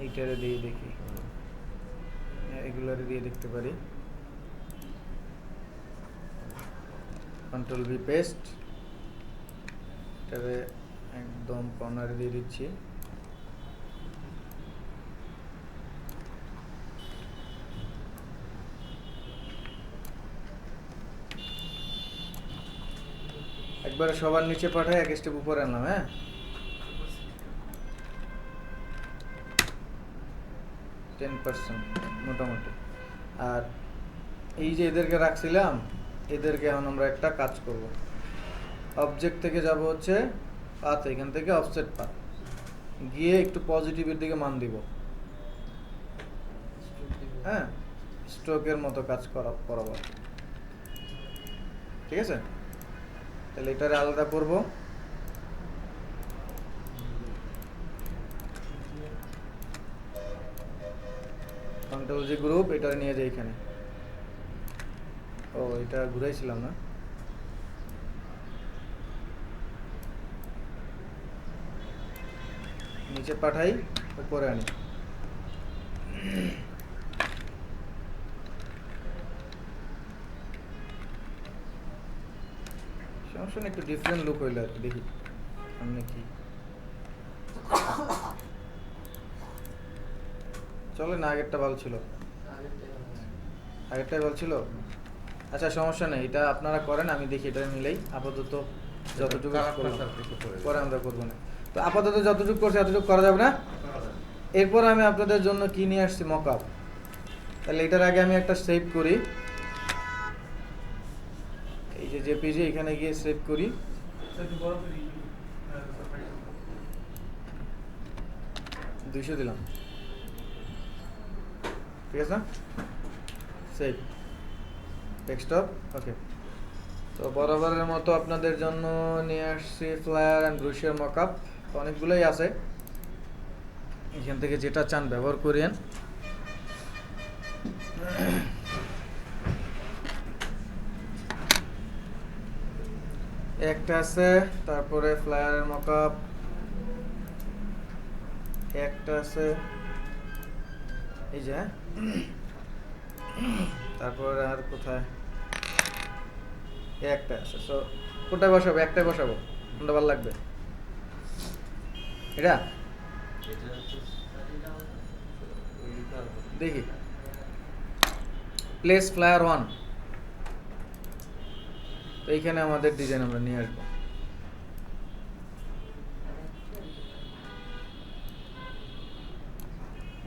এইটারে দিয়ে দেখি, এগুলারে দিয়ে দেখতে পারি। কন্ট্রোল ভি পেস্ট, এটারে একদম কর্নারে দিয়ে দিচ্ছি। একবারে সবার নিচে পাঠায় এক স্টেপ উপরে আনলাম। হ্যাঁ, মোটামুটি। আর এই যে এদেরকে রাখছিলাম, এদেরকে এখন আমরা একটা কাজ করব। অবজেক্ট থেকে যাব হচ্ছে পাথ, এখান থেকে অফসেট পাথ গিয়ে একটু পজিটিভের দিকে মান দিব। হ্যাঁ, স্ট্রোকের মতো কাজ করাবো। ঠিক আছে, তাহলে এটারে আলাদা করব। কন্ট্রোল জি গ্রুপ, এটা নিয়ে যাই এখানে। ও, এটা ঘুরাইছিলাম না। নিচে পাঠাই, উপরে আনি। সমস্যা একটু ডিফারেন্ট লুক হইলো আর কি। দেখি সামনে কি চলে না। আগেরটা ভালো ছিল, আগেরটাই ভালো ছিল। আচ্ছা, সমস্যা নেই, এটা আপনারা করেন, আমি দেখি এটা মিলেই। আপাতত যতটুকু পরে আমরা করবো না, তো আপাতত যতটুকু করছি এতটুকু করা যাবে না। এরপর আমি আপনাদের জন্য কি নিয়ে আসছি, মকআপ। তাহলে এটার আগে আমি একটা সেভ করি, এই যে জেপিজি, এখানে গিয়ে সেভ করি। 200 দিলাম, ঠিক আছে না? সেভ ডেস্কটপ, ওকে। তো বরাবরের মতো আপনাদের জন্য নিয়ে আসছি ফ্লায়ার অ্যান্ড ব্রুশিয়ার মকআপ। অনেকগুলোই আছে, এখান থেকে যেটা চান ব্যবহার করেন। একটা আছে, তারপরে ফ্লায়ারের মকআপ একটা আছে, এই যে তারপরে আর কোথায় একটা আছে। সো কোনটা বসাবো? একটাই বসাবো, কোনটা ভালো লাগবে? এটা দেখি, প্লেস ফ্লায়ার 1। তো এইখানে আমাদের ডিজাইন আমরা নিয়ে আসবো।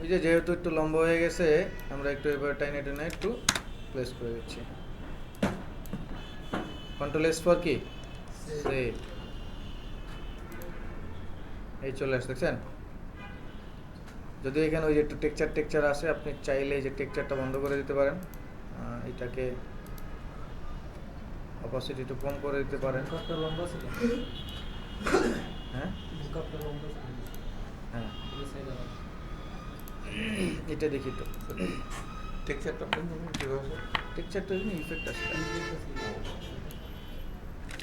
ওই যে যেহেতু একটু লম্বা হয়ে গেছে, আমরা একটু এবার টাইনে টেনে একটু প্লেস করে দিচ্ছি। কন্ট্রোল এস ফর কি? সেভ। এই চলে আসছে, দেখছেন? যদি এখানে ওই যে একটু টেক্সচার আছে, আপনি চাইলে এই যে টেক্সচারটা বন্ধ করে দিতে পারেন, এটাকে অপোসিট একটু কম করে দিতে পারেন। বুকআপটা লম্বা ছিল। হ্যাঁ বুকআপটা লম্বা ছিল। হ্যাঁ, এই সাইডে এটা দেখি তো। টেক্সচারটা কিভাবে? টেক্সচারটা ইফেক্ট আছে,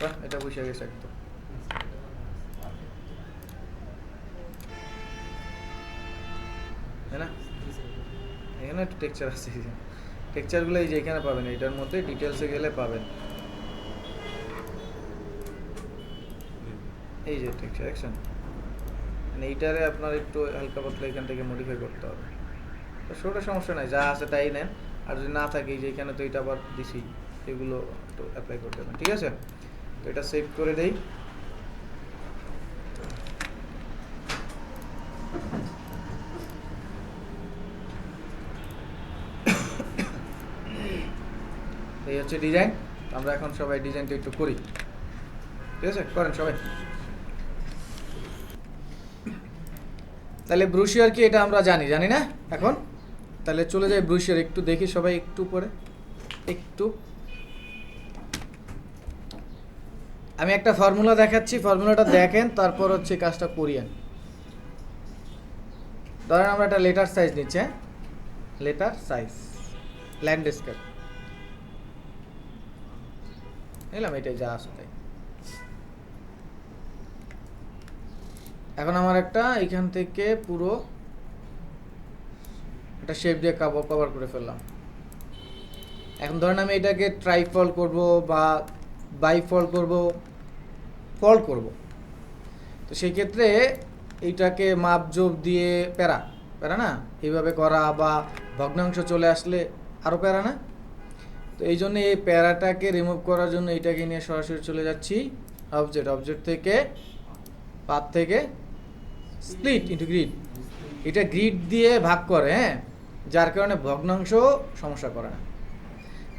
বাহ এটা বসে গেছে একদম। তাই না? এখানে একটু টেক্সচার আছে, টেক্সচারগুলো এই যে এখানে পাবেন, এটার মধ্যে ডিটেলসে গেলে পাবেন। এই যে টেক্সচার দেখছেন, মানে এইটারে আপনার একটু হালকা পাতলা এখান থেকে মডিফাই করতে হবে। তো সেটা সমস্যা নাই, যা আছে তাই নেন। আর যদি না থাকে, এই যে এখানে তো এটা আবার দিছি, এগুলো একটু অ্যাপ্লাই করে দেবেন, ঠিক আছে? তো এটা সেভ করে দেই। এই হচ্ছে ডিজাইন। আমরা এখন সবাই ডিজাইনটা একটু করি, ঠিক আছে? করেন সবাই। তাহলে ব্রুশিয়ার কি এটা আমরা জানি না এখন? তাহলে চলে যাই ব্রুশিয়ার, একটু দেখি সবাই একটু পরে। একটু আমি একটা ফর্মুলা দেখাচ্ছি, ফর্মুলাটা দেখেন, তারপর হচ্ছে কাজটা করিয়েন। ধরেন আমরা একটা লেটার সাইজ নিচ্ছি, হ্যাঁ, লেটার সাইজ ল্যান্ডস্কেপ নিলাম, এটাই যা আছে তাই। এখন আমার একটা এখান থেকে পুরো একটা শেপ দিয়ে কভার করে ফেললাম। এখন ধরেন আমি এটাকে ট্রাইফল করব বা বাইফল করব, ফল্ড করব, তো সেই ক্ষেত্রে এইটাকে মাপজোপ দিয়ে প্যারা না এইভাবে করা, বা ভগ্নাংশ চলে আসলে আরও প্যারা না। তো এই জন্য এই প্যারাটাকে রিমুভ করার জন্য এইটাকে নিয়ে সরাসরি চলে যাচ্ছি অবজেক্ট থেকে, পাথ থেকে স্প্লিট ইন্টু গ্রিড। এটা গ্রিড দিয়ে ভাগ করে, হ্যাঁ, যার কারণে ভগ্নাংশ সমস্যা করে না।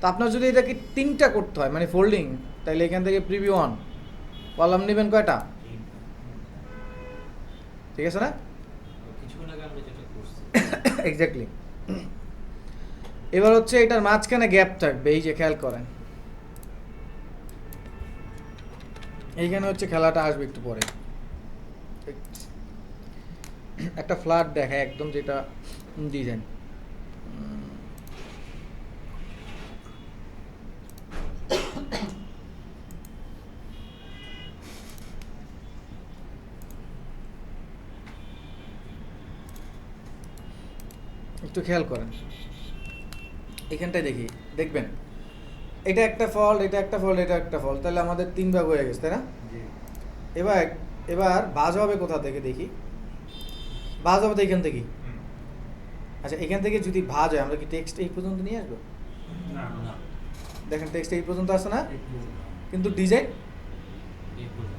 তো আপনার যদি এটাকে 3টা করতে হয়, মানে ফোল্ডিং, তাহলে এখান থেকে প্রিভিউ 1 কলাম নেবেন কয়টা? ঠিক আছে না? কিছুক্ষণ আগে আমরা যেটা করছি এক্স্যাক্টলি। এবার হচ্ছে এটার মাঝখানে গ্যাপ থাকবে, এই যে খেয়াল করেন, এইখানে হচ্ছে খেলাটা আসবে একটু পরে। একটা ফ্ল্যাট দেখায় একদম, যেটা ডিজাইন। একটু খেয়াল করেন, এখানটায় দেখবেন এটা একটা ফল্ট, এটা একটা ফল্ট, এটা একটা ফল্ট, তাহলে আমাদের 3 ভাগ হয়ে গেছে, তাই না? এবার বাজ হবে কোথা থেকে দেখি? বাজ হবে তো এখান থেকেই। আচ্ছা, এখান থেকে যদি ভাজ হয়, আমরা কি টেক্সট এই পর্যন্ত নিয়ে আসবো? না না, দেখেন টেক্সট এই পর্যন্ত আসছে না, কিন্তু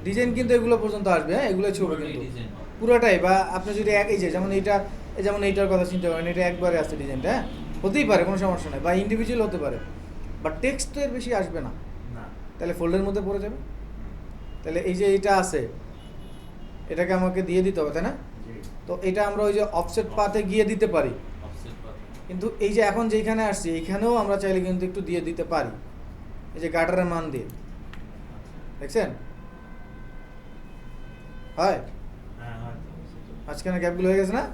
ডিজাইন কিন্তু এগুলো পর্যন্ত আসবে, হ্যাঁ, এগুলো ছবি কিন্তু পুরোটাই। বা আপনি যদি এই যে যেমন এইটার কথা চিন্তা করেন, এটা একবারে আসছে ডিজাইনটা, হ্যাঁ, হতেই পারে, কোনো সমস্যা নেই, বা ইন্ডিভিজুয়াল হতে পারে, বাট টেক্সট তো এর বেশি আসবে না, না, তাহলে ফোল্ডের মধ্যে পড়ে যাবে। তাহলে এই যে এটা আছে, এটাকে আমাকে দিয়ে দিতে হবে, তাই না? জি। তো এটা আমরা ওই যে অফসেট পাথে গিয়ে দিতে পারি, কিন্তু এই যে এখন যেখানে আসছি এইখানেও আমরা চাইলে কিন্তু একটু দিয়ে দিতে পারি, এই যে গাটারের মান দিয়ে, দেখছেন? হয় হ্যাঁ, হ্যাঁ। মাঝখানে গ্যাপগুলো হয়ে গেছে না?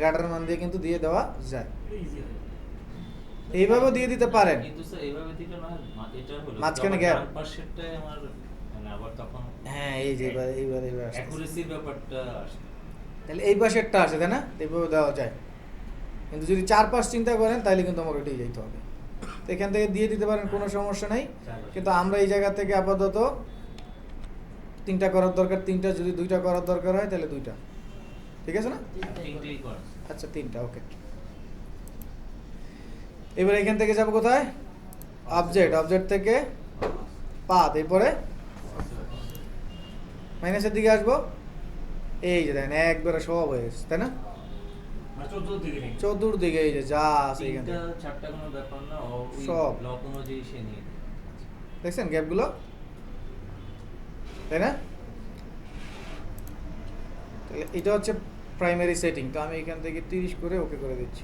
গার্ডারের মান দিয়ে কিন্তু দিয়ে দেওয়া যায়। ইজি হয়। এইভাবেও দিয়ে দিতে পারেন। কিন্তু স্যার এইভাবে দিলে না এটা হলো মাঝখানে গ্যাপ। ডান পাশেরটাই আমার মানে আবার তখন হ্যাঁ এই যে এইবার আসছে। অ্যাকুরেসির ব্যাপারটা আসে। তাহলে এই পাশেরটা আসে তাই না, এইভাবে দেওয়া যায়। কিন্তু যদি 4-5 চিন্তা করেন তাহলে কিন্তু আমার ওইটাই যেতে হবে। তো এখান থেকে দিয়ে দিতে পারেন, কোনো সমস্যা নাই। কিন্তু আমরা এই জায়গা থেকে আপাতত 3টা করার দরকার, 3টা যদি 2টা করার দরকার হয় তাহলে 2টা, ঠিক আছে না? তিনটেই করেন। আচ্ছা 3টা, ওকে। এবার এখান থেকে যাব কোথায়? অবজেক্ট থেকে পাথ, এরপরে মাইনাসের দিকে আসবো। এই যে দেখেন একবারে সব হয়ে গেছে তাই না, মানে 14 দিকে নেই। চতুর্দিকে এই যে যা আছে এখানে তিনটা চারটা কোনো ব্যাপার না, ওই সব। ব্লক অনুযায়ী সে নিয়ে নেয়। দেখছেন গ্যাপগুলো, তাই না? তাহলে এটা হচ্ছে প্রাইমারি সেটিং। তো আমি এখান থেকে 30 করে ওকে করে দিচ্ছি।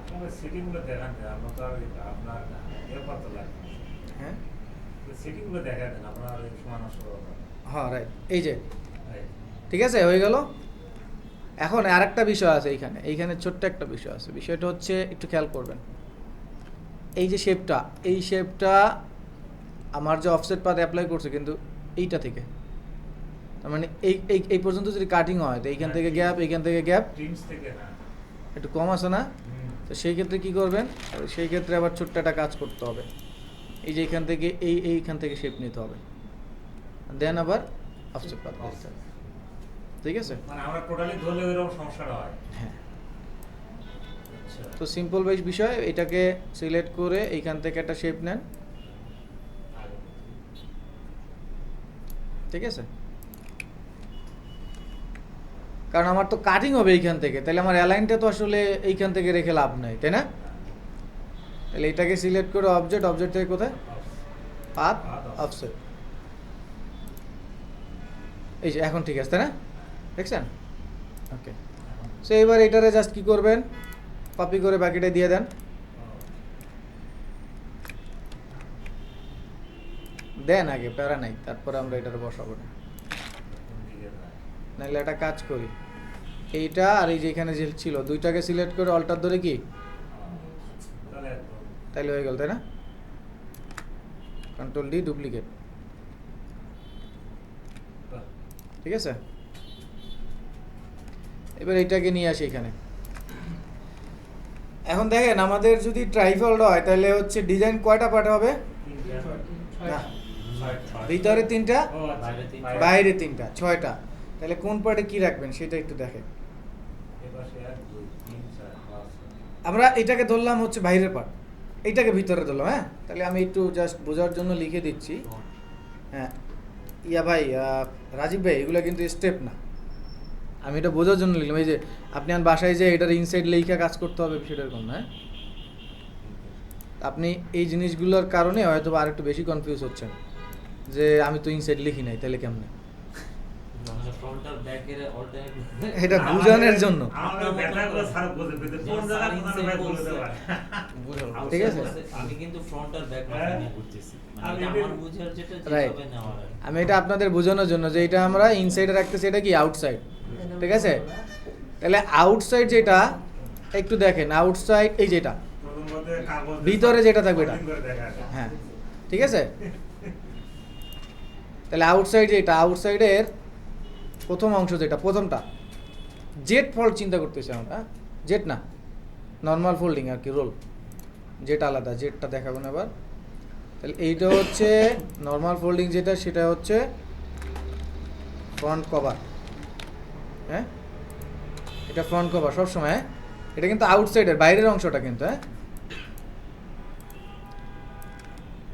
আপনারা সেটিংগুলো দেখান দেন, আমরা তো আর আপনার পাতা লাগে। হ্যাঁ সেটিংগুলো দেখা দেন, আপনার এই সমান আসলে হ্যাঁ রাইট, এই যে ঠিক আছে হয়ে গেল। এখন আরেকটা বিষয় আছে এইখানে ছোট্ট একটা বিষয় আছে। বিষয়টা হচ্ছে একটু খেয়াল করবেন, এই যে শেপটা, এই শেপটা আমার যে অফসেট পাথ অ্যাপ্লাই করছে কিন্তু এইটা থেকে, তার মানে এই পর্যন্ত যদি কাটিং হয় তো এইখান থেকে গ্যাপ, এইখান থেকে গ্যাপ টিমস থেকে না। একটু কম আছে না? তো সেই ক্ষেত্রে কি করবেন, সেই ক্ষেত্রে আবার ছোট্ট একটা কাজ করতে হবে। এই যে এইখান থেকে এইখান থেকে শেপ নিতে হবে, দেন আবার অফসেট পাথ করতে হবে, ঠিক আছে? মানে আমরা টোটালি ধরলে এরকম সমস্যাটা হয়। হ্যাঁ, আচ্ছা। তো সিম্পল বেশ বিষয়। এটাকে সিলেক্ট করে এইখান থেকে একটা শেপ নেন, ঠিক আছে? কারণ আমার তো কাটিং হবে এইখান থেকে, তাহলে আমার অ্যালাইনটা তো আসলে এইখান থেকে রেখে লাভ নাই, তাই না? তাহলে এটাকে সিলেক্ট করে অবজেক্ট থেকে কোথায়, পাথ অফসেট, এই যে এখন ঠিক আছে তাই না, দেখছেন? ওকে, সো এবার এটারে জাস্ট কি করবেন, কপি করে বাকিটা দিয়ে দেন। দেন আগে, প্যারা নাই, তারপরে আমরা এটার বসাবো না। নাহলে একটা কাজ করি, এইটা আর এই যে এখানে যে ছিল দুইটাকে সিলেক্ট করে অল্টার ধরে কি, তাইলে হয়ে গেল তাই না? কন্ট্রোল ডি, ডুপ্লিকেট, ঠিক আছে? এবার এইটাকে নিয়ে আসি এখানে। এখন দেখেন আমাদের যদি ট্রাইফল্ড হয় তাহলে হচ্ছে ডিজাইন কয়টা পার্ট হবে? না, ভিতরে 3টা, বাইরে 3টা, 6টা। তাহলে কোন পার্টে কি রাখবেন সেটা একটু দেখেন। আমরা এটাকে ধরলাম হচ্ছে বাইরের পার্ট, এইটাকে ভিতরে ধরলাম। হ্যাঁ, তাহলে আমি একটু জাস্ট বোঝার জন্য লিখে দিচ্ছি। হ্যাঁ ইয়া ভাই, রাজীব ভাই, এগুলো কিন্তু স্টেপ না, আমি এটা বোঝার জন্য লিখলাম। এই যে আপনি আর বাসায় যে এটার ইনসাইড লেখা কাজ করতে হবে সেটা এরকম না। হ্যাঁ, আপনি এই জিনিসগুলোর কারণে হয়তো আর একটু বেশি কনফিউজ হচ্ছেন যে আমি তো ইনসাইড লিখি নাই, তাহলে কেমনে? ফ্রন্ট আর ব্যাক এর অল্টারনেট এটা বুঝানোর জন্য, আমাদের ব্যাটাগুলো স্যার বলে দিতে কোন জায়গা কোন ভাই বলে দেওয়া। ঠিক আছে? আমি কিন্তু ফ্রন্ট আর ব্যাক হ্যাঁ। নিয়ে করতেছি, মানে আমি এটা এটা- আমার বুঝার যেটা Right. যেভাবে নেওয়া হয়। আমি এটা আপনাদের বোঝানোর জন্য যে এটা আমরা ইনসাইডে রাখতেছি, এটা কি আউটসাইড, ঠিক আছে? তাহলে আউটসাইড যেটা একটু দেখেন, আউটসাইড এই যেটা প্রথম কথা কাগজ ভিতরে যেটা থাকবে এটা, folding করে দেখা যায়। হ্যাঁ ঠিক আছে? তাহলে আউটসাইড যেটা, আউটসাইডের প্রথম অংশ যেটা, প্রথমটা জেড ফল্ড চিন্তা করতেছি আমরা, জেড না, নর্মাল ফোল্ডিং আর কি, রোল যেটা আলাদা, জেডটা দেখাবেন আবার। তাহলে এইটা হচ্ছে নর্মাল ফোল্ডিং যেটা, সেটা হচ্ছে ফ্রন্ট কভার। হ্যাঁ, এটা ফ্রন্ট কভার সবসময়। হ্যাঁ, এটা কিন্তু আউটসাইডের বাইরের অংশটা কিন্তু। হ্যাঁ,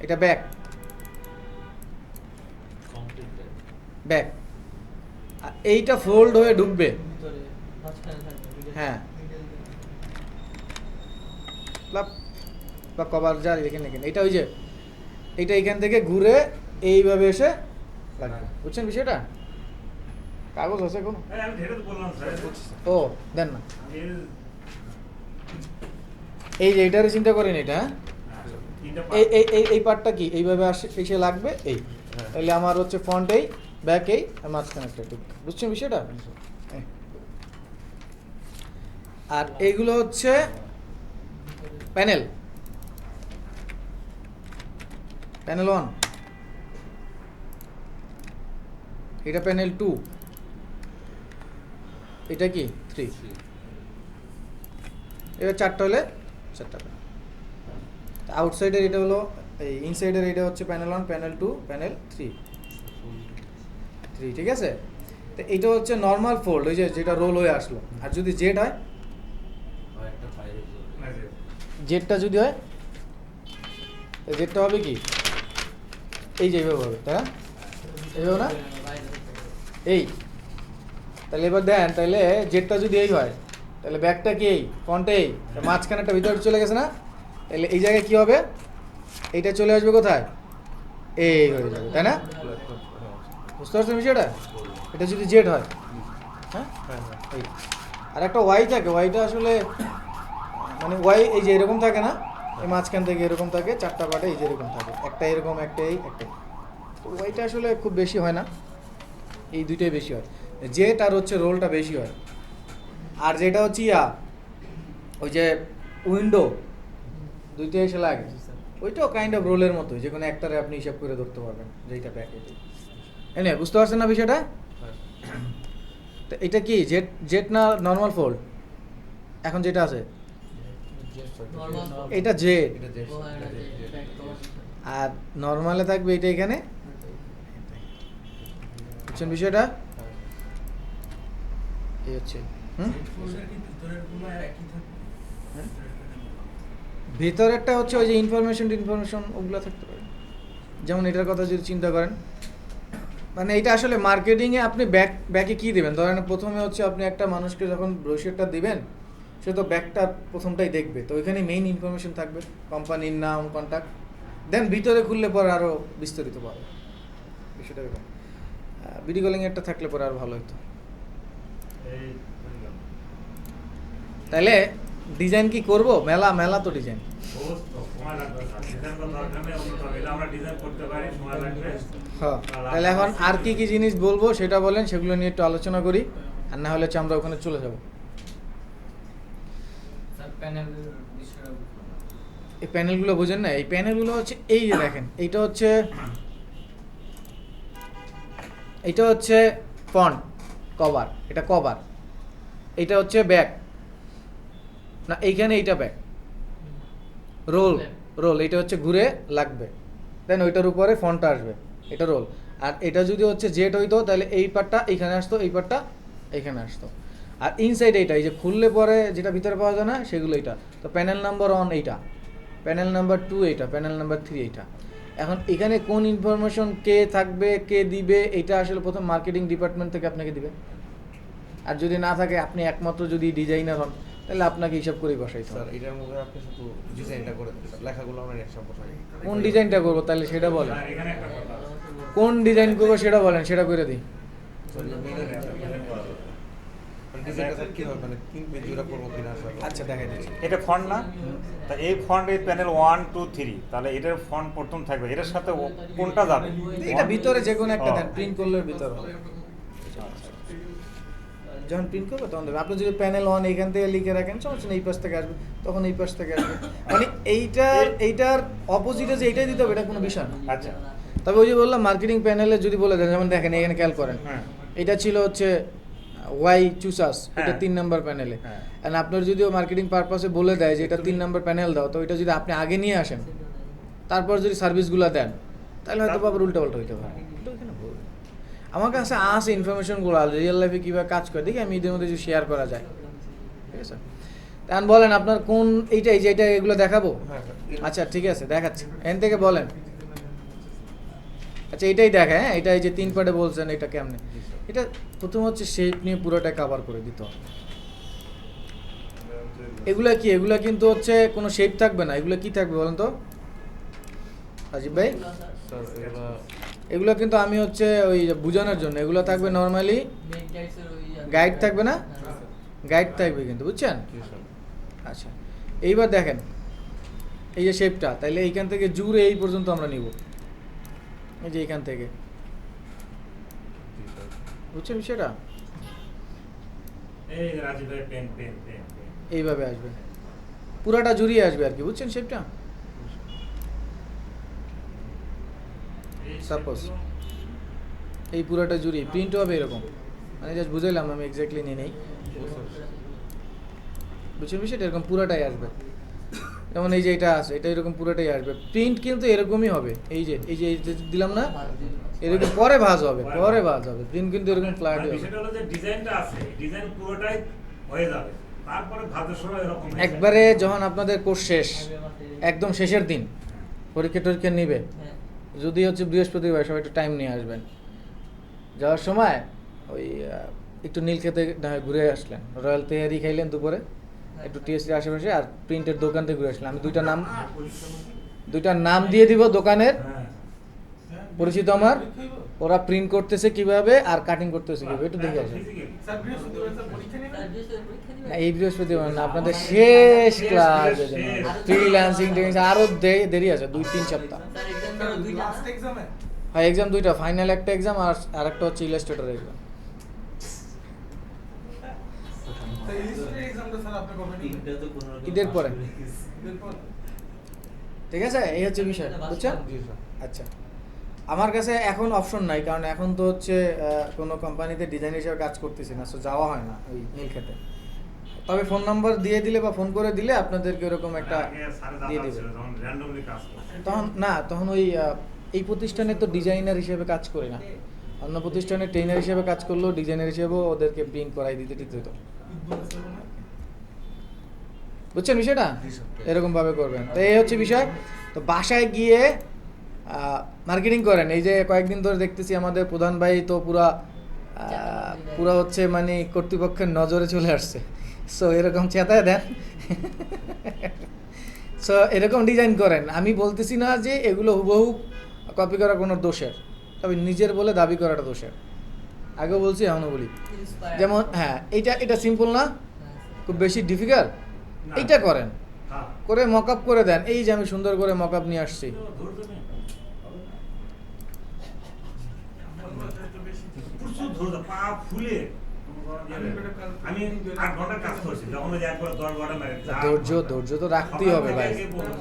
এটা ব্যাক, কমপ্লিট ব্যাক। ব্যাক, আর এইটা ফোল্ড হয়ে ঢুকবে। ভিতরে মাঝখানে থাকবে, middle- হ্যাঁ। middle- বা কভার যা এখানে এখানে, এটা ওই যে এইটা এখান থেকে ঘুরে এইভাবে এসে লাগবে, বুঝছেন বিষয়টা? কাগজ আছে কোনো? এই আমি ধরে তো বললাম স্যার। ও দেন না, আমি- এই যে এইটারে চিন্তা করেন, এটা হ্যাঁ? তিনটা এই part। এই এই এই পার্টটা কি এইভাবে আসে এসে লাগবে, এই তাহলে আমার হচ্ছে ফ্রন্ট এই, ব্যাক এই, আর মাঝখানে একটা ঢুকবে, বুঝছেন বিষয়টা? এই। আর এইগুলো হচ্ছে প্যানেল, প্যানেল 1, এটা প্যানেল 2, এটা কি 3। এবার 4টা হলে 4টা প্যানেল। আউটসাইডের এটা হলো, এই ইনসাইডের এটা হচ্ছে প্যানেল 1, প্যানেল 2, প্যানেল 3, ঠিক আছে। তো এটা হচ্ছে নর্মাল ফোল্ড, ওই যেটা রোল হয়ে আসলো। আর যদি জেড হয়, আর একটা বাইরে চলে না যে জেডটা যদি হয়, জেডটা হবে কি এই যে এইভাবে হবে, তাই না? এইভাবে না, এই। তাহলে এবার দেন, তাহলে জেডটা যদি এই হয়, তাহলে ব্যাকটা কি এই, ফ্রন্টে এই, মাঝখানে একটা ভিতরে চলে গেছে না? তাহলে এই জায়গায় কি হবে, এইটা চলে আসবে কোথায়, এই হয়ে যাবে, তাই না? বুঝতে পারছেন বিষয়টা? এটা যদি জেড হয়, হ্যাঁ, এই। আর একটা ওয়াই থাকে, ওয়াইটা আসলে মানে ওয়াই এই যে এরকম থাকে না, এই মাঝখান থেকে এরকম থাকে, 4টা পার্টে এই যে এরকম থাকে, একটা এরকম, একটা এই, একটা এই। তো ওয়াইটা আসলে খুব বেশি হয় না, এই দুইটাই বেশি হয়। জেট আর হচ্ছে রোলটা বেশি হয়। আর যেটা হচ্ছে ওই যে উইন্ডো, দুইটাই এসে লাগে, ওইটাও কাইন্ড অফ রোলের মতো, যে কোনো একটারে আপনি হিসাব করে ধরতে পারবেন যে এইটা ব্যাক, এনে বুঝতে পারছেন না বিষয়টা? তো এটা কি জেট, জেট না নর্মাল ফোল্ড? এখন যেটা আছে এটা জেট, আর নর্মালে থাকবে এটা এখানে, বুঝছেন বিষয়টা? এই হচ্ছে ভিতরেরটা হচ্ছে ওই যে ইনফরমেশন ওগুলো থাকতে পারে। যেমন এটার কথা যদি চিন্তা করেন, মানে এটা আসলে মার্কেটিংয়ে আপনি ব্যাকে কী দেবেন, ধরেন প্রথমে হচ্ছে আপনি একটা মানুষকে যখন ব্রোশারটা দিবেন, সে তো ব্যাকটা প্রথমটাই দেখবে, তো ওইখানে মেইন ইনফরমেশন থাকবে, কোম্পানির নাম, কন্ট্যাক্ট, দেন ভিতরে খুললে পরে আরও বিস্তারিত পাবে বিষয়টা। এরকম ভিডিও কলিংয়েরটা থাকলে পরে আরও ভালো হতো। এই তাহলে ডিজাইন কি করব? মেলা মেলা তো ডিজাইন, সমস্ত সময় লাগবে না, ডিজাইন করার দরকার নেই, অন্য তো এটা আমরা ডিজাইন করতে পারি, সময় লাগবে। হ্যাঁ। তাহলে এখন আর কি কি জিনিস বলবো সেটা বলেন, সেগুলো নিয়ে একটু আলোচনা করি, আর না হলে হচ্ছে আমরা ওখানে চলে যাব। এই প্যানেলগুলো বুঝেন না? এই প্যানেলগুলো হচ্ছে এই যে দেখেন, এইটা হচ্ছে ফ্রন্ট কভার, এটা কভার, এটা হচ্ছে ব্যাক না, এইখানে এইটা ব্যাক, রোল এটা হচ্ছে ঘুরে লাগবে, দেন ওইটার উপরে ফ্রন্টটা আসবে, এটা রোল। আর এটা যদি হচ্ছে জেট হইতো, তাহলে এই পার্টটা এইখানে আসতো, এই পার্টটা এইখানে আসতো। আর ইনসাইড এইটা, এই যে খুললে পরে যেটা ভিতরে পাওয়া যায় না, সেগুলো এইটা। তো প্যানেল নাম্বার 1 এইটা, প্যানেল নাম্বার 2 এইটা, প্যানেল নাম্বার 3 এইটা। এখন এখানে কোন ইনফরমেশন কে থাকবে, কে দিবে, এটা আসলে প্রথম মার্কেটিং ডিপার্টমেন্ট থেকে আপনাকে দিবে। আর যদি না থাকে, আপনি একমাত্র যদি ডিজাইনার হন, তাহলে আপনাকে হিসাব করেই বসাইতে হবে। স্যার এটার মধ্যে আপনি শুধু ডিজাইনটা করে দেন, লেখাগুলো আমরা একসাথে বসাই। কোন ডিজাইনটা করবো তাহলে সেটা বলেন, আর এখানে একটা কথা, কোন ডিজাইন করবো সেটা বলেন, সেটা করে দিই। ডিজাইনটা স্যার কি হবে, মানে কিনবে জোড়া করবো কিনা স্যার? আচ্ছা দেখাই দিচ্ছি। এটা ফন্ট না, তা এই ফন্ট এই প্যানেল 1 2 3, তাহলে এটার ফন্ট প্রথম থাকবে, এটার সাথে কোনটা যাবে? এটা ভিতরে যে কোনো একটা ও। দেন, প্রিন্ট করলে ভিতরে হবে। যখন প্রিন্ট করবে তখন দেবে। আপনি যদি প্যানেল 1 এইখান থেকে লিখে রাখেন, সমস্যা নেই, এই পাশ থেকে আসবে, তখন এই পাশ থেকে আসবে, মানে এইটার অপোজিটে যে এইটাই দিতে হবে, এটা কোনো বিষয় না। আচ্ছা, তবে ওই যে বললাম মার্কেটিং প্যানেলে যদি বলে দেন, যেমন দেখেন এখানে খেয়াল করেন, হ্যাঁ এটা ছিল হচ্ছে ওয়াই চুসাস, এটা হ্যাঁ। 3 নাম্বার প্যানেলে। হ্যাঁ। এন্ড আপনার যদি মার্কেটিং পারপাসে বলে দেয় যে এটা 3 নাম্বার প্যানেল দাও, তো এটা যদি আপনি আগে নিয়ে আসেন, তারপর যদি সার্ভিসগুলো দেন, তাহলে হয়তো আবার উল্টাপাল্টা হইতে পারে। কিন্তু এখানে ভুল। আমার কাছে আছে ইনফরমেশনগুলো, রিয়েল লাইফে কীভাবে কাজ করে, দেখি আমি এদের মধ্যে যদি শেয়ার করা যায়, ঠিক আছে? তাহলে বলেন আপনার কোন এইটাই, যে এটা এগুলো দেখাবো? হ্যাঁ স্যার। আচ্ছা ঠিক আছে, দেখাচ্ছি, এখান থেকে বলেন। আচ্ছা এটাই দেখা, হ্যাঁ, এটা এই যে 3 পার্টে বলছেন, এটা কেমনে? এটা প্রথম হচ্ছে শেপ নিয়ে পুরোটা কভার করে দিতে হবে। এগুলা কিন্তু হচ্ছে কোনো শেপ থাকবে না, এগুলো কি থাকবে বলেন তো রাজীব ভাই? স্যার এগুলো এগুলো কিন্তু আমি হচ্ছে ওই বোঝানোর জন্য, এগুলো থাকবে নর্মালি গাইড থাকবে না, গাইড থাকবে কিন্তু, বুঝছেন? কি স্যার? আচ্ছা এইবার দেখেন এই যে শেপটা, তাইলে এইখান থেকে জুড়ে এই পর্যন্ত আমরা নিব, এই যে এইখান থেকে, জি স্যার। বুঝছেন বিষয়টা? এই রাজীব ভাই পেন পেন পেন পেন এইভাবে আসবে, পুরাটা জুড়িয়ে আসবে আর কি, বুঝছেন শেপটা? সাপোজ এই পুরাটা জুড়িয়ে প্রিন্ট হবে এরকম, মানে জাস্ট বুঝাইলাম, আমি এক্স্যাক্টলি নিয়ে নেই, বুঝছেন বিষয়টা? এরকম পুরাটাই আসবে, যেমন এই যে এটা আছে, এটা এরকম পুরাটাই আসবে। প্রিন্ট কিন্তু এরকমই হবে, এই যে দিলাম না, এরকম পরে ভাঁজ হবে, পরে ভাঁজ হবে। প্রিন্ট কিন্তু এরকম ফ্ল্যাট হবে। বিষয়টা হলো যে ডিজাইনটা আছে, ডিজাইন পুরোটাই হয়ে যাবে, তারপরে ভাঁজের সময় এরকম হয়ে একবারে যাবে। যখন আপনাদের কোর্স শেষ, একদম শেষের দিন পরীক্ষা টরীক্ষা নিবে, যদি হচ্ছে বৃহস্পতিবার, সবাই একটু টাইম নিয়ে আসবেন। যাওয়ার সময় ওই একটু নীলক্ষেতে না হয় ঘুরে আসলেন, রয়্যাল তেহারি খাইলেন দুপুরে, একটু টিএসসির আশেপাশে, আর প্রিন্টের দোকান থেকে ঘুরে আসলেন। আমি দুইটা নাম দিয়ে দিব দোকানের, হ্যাঁ। পরিচিত আমার, ওরা প্রিন্ট করতেছে কিভাবে আর কাটিং করতেছে কিভাবে, একটু দেখে আসেন। স্যার বৃহস্পতিবার স্যার পরীক্ষা নেবেন? না এই বৃহস্পতিবার না, আপনাদের শেষ ক্লাস, ফ্রিল্যান্সিং আরো দেরি আছে, 2-3 সপ্তাহ। লাস্ট এক্সামে হ্যাঁ, এক্সাম দুইটা, ফাইনাল একটা এক্সাম আর আরেকটা হচ্ছে ইলাস্ট্রেটর এক্সাম। তো ইলিস্ট্রেটেড এক্সামটা স্যার আপনি কবে নেবেন? তিনটা তো কোনো রকম ঈদের পরে। পাশ করে গেছে। ঈদের পর? ঠিক আছে, এই হচ্ছে বিষয়, বুঝছেন? আচ্ছা, আমার কাছে এখন অপশন নাই, কারণ এখন তো হচ্ছে কোনো কোম্পানিতে ডিজাইন হিসেবে কাজ করতেছি না, সো যাওয়া হয় না ওই নীল খেতে। তবে ফোন নাম্বার দিয়ে দিলে বা ফোন করে দিলে আপনাদেরকে এরকম একটা আগে স্যারে দিয়ে দাদা দিবে। ছিল, যখন randomly কাজ করছে। তখন ওই এই প্রতিষ্ঠানে তো ডিজাইনার হিসেবে কাজ করি না, অন্য প্রতিষ্ঠানে ট্রেনার হিসেবে কাজ করলেও ডিজাইনার হিসেবেও ওদেরকে প্রিন্ট করাই দিতে হতো, ঈদ বলেছে মনে হয়? বুঝছেন বিষয়টা? এরকম ভাবে করবেন। তো এই হচ্ছে বিষয়। তো বাসায় গিয়ে মার্কেটিং করেন। এই যে কয়েকদিন ধরে দেখতেছি আমাদের প্রধান ভাই তো পুরা হচ্ছে মানে কর্তৃপক্ষের নজরে চলে আসছে, সো এরকম চেতায় দেন, সো এরকম ডিজাইন করেন। আমি বলতেছি না যে এগুলো হুবহু কপি করা কোনো দোষের, তবে নিজের বলে দাবি করাটা দোষের। আগেও বলছি, এখনও বলি। যেমন হ্যাঁ, এটা সিম্পল না, খুব বেশি ডিফিকাল্ট, না। এইটা করেন, হ্যাঁ। করে মক আপ করে দেন। এই যে আমি সুন্দর করে মক আপ নিয়ে আসছি, ধৈর্য নেই। আমার তো একটু বেশি ছিল। প্রচুর ধৈর্য, পা ফুলে। আমি 8 ঘন্টা কাজ করছি, যখন ওই যে একবার 10-12 মেরে যা- ধৈর্য তো রাখতেই হবে ভাই।